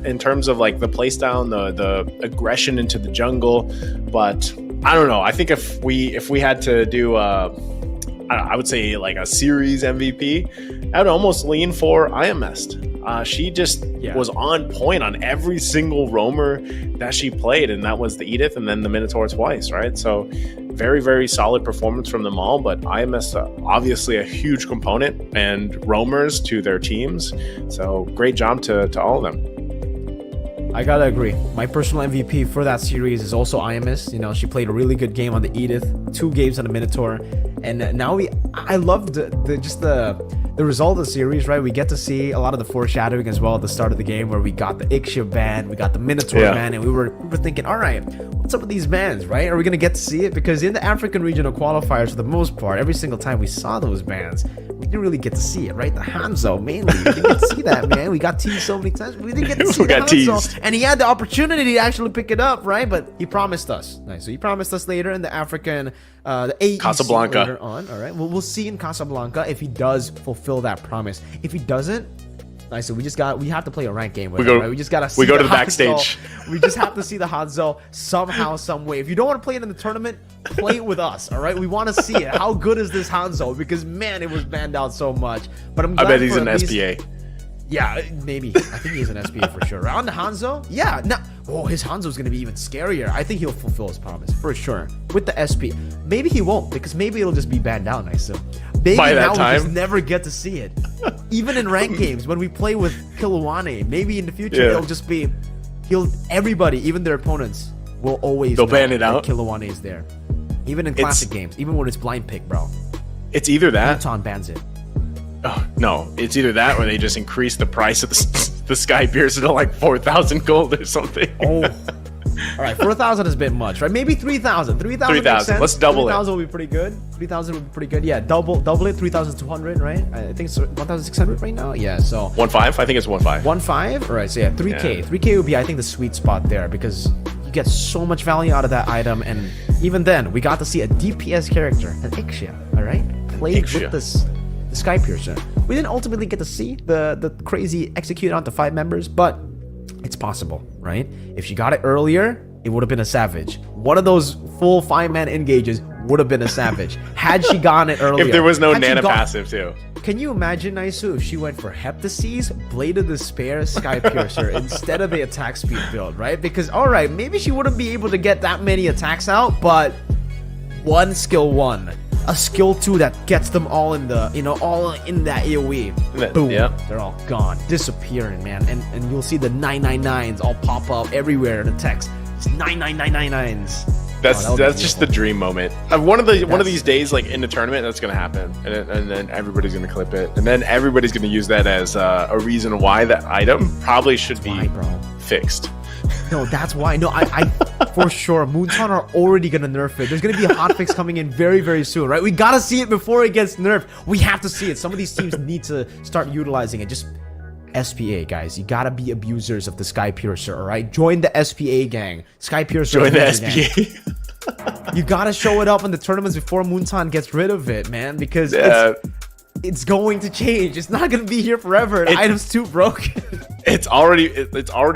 in terms of like the playstyle and the aggression into the jungle. But I don't know. I think if we had to do, I would say like a series MVP, I would almost lean for IMS. She just was on point on every single roamer that she played, and that was the Edith and then the Minotaur twice, right? So very, very solid performance from them all, but IMS obviously a huge component and roamers to their teams. So great job to all of them. I gotta agree. My personal MVP for that series is also IMS. You know, she played a really good game on the Edith, 2 games on the Minotaur, and now I loved the result of the series, right? We get to see a lot of the foreshadowing as well at the start of the game, where we got the Ixia ban, we got the Minotaur ban, and we were thinking, all right, what's up with these bans, right? Are we gonna get to see it? Because in the African regional qualifiers, for the most part, every single time we saw those bans, we didn't really get to see it, right? The Hanzo mainly, we didn't get to see that, man. We got teased so many times, we didn't get to see the Hanzo, teased. And he had the opportunity to actually pick it up, right? But he promised us. Nice. So he promised us later in the African, the AEC Casablanca later on. All right. Well, we'll see in Casablanca if he does fulfill that promise. If he doesn't, nice. So we have to play a ranked game with him, right? We just gotta see go to the Hanzo. backstage. We just have to see the Hanzo somehow, some way. If you don't want to play it in the tournament, play it with us. All right. We want to see it. How good is this Hanzo? Because man, it was banned out so much. But I bet he's an SPA. Yeah, maybe. I think he's an SPA for sure. On the Hanzo? Yeah. No. Oh, his Hanzo's going to be even scarier. I think he'll fulfill his promise for sure. With the SP. Maybe he won't, because maybe it'll just be banned out nice. So maybe by that now time, we just never get to see it. Even in ranked games, when we play with Kilowane, maybe in the future it'll just be everybody, even their opponents, will always they'll ban it out. Kilowane is there. Even in classic games, even when it's blind pick, bro. It's either that. Muton bans it. Oh, no, it's either that or they just increase the price of the Sky Piercer to like 4,000 gold or something. Oh, all right, 4,000 is a bit much, right? Maybe 3,000. 3,000. Let's double 3,000 would be pretty good. 3,000 would be pretty good. Yeah, double it. 3,200, right? I think it's 1,600 right now. Yeah, so 1.5. I think it's 1.5. 1.5. All right, so yeah, 3K. Yeah. 3K would be, I think, the sweet spot there, because you get so much value out of that item, and even then, we got to see a DPS character, an Ixia. All right, played with this. The Sky Piercer. We didn't ultimately get to see the crazy execute onto 5 members, but it's possible, right? If she got it earlier, it would have been a savage. One of those full 5-man engages would have been a savage had she gotten it earlier. If there was no Nana passive too. Can you imagine, Naisu, if she went for Heptases, Blade of Despair, Sky Piercer instead of the attack speed build, right? Because, all right, maybe she wouldn't be able to get that many attacks out, but one skill 1. A skill 2 that gets them all in the, all in that AoE. Boom. Yeah. They're all gone. Disappearing, man. And you'll see the 999s all pop up everywhere in the text. It's 99999s. That's just the dream moment. One of these days, like in the tournament, that's gonna happen, and then everybody's gonna clip it, and then everybody's gonna use that as a reason why that item probably should be fixed. No, that's why. No, I for sure. Moonton are already gonna nerf it. There's gonna be a hotfix coming in very, very soon, right? We gotta see it before it gets nerfed. We have to see it. Some of these teams need to start utilizing it. Just SPA, guys. You gotta be abusers of the Sky Piercer, all right? Join the SPA gang. Sky Piercer. Join the SPA. You gotta show it up in the tournaments before Moonton gets rid of it, man, because it's going to change. It's not gonna be here forever. The item's too broken. It's already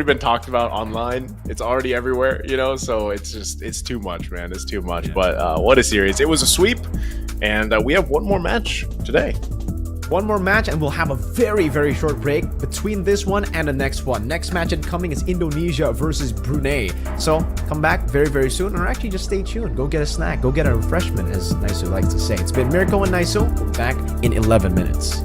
been talked about online. It's already everywhere, so it's too much, man. It's too much. But what a series. It was a sweep, and we have one more match today. One more match, and we'll have a very, very short break between this one and the next one. Next match incoming is Indonesia versus Brunei. So come back very, very soon, or actually just stay tuned. Go get a snack. Go get a refreshment, as Naisu likes to say. It's been Mirko and Naisu. We'll be back in 11 minutes.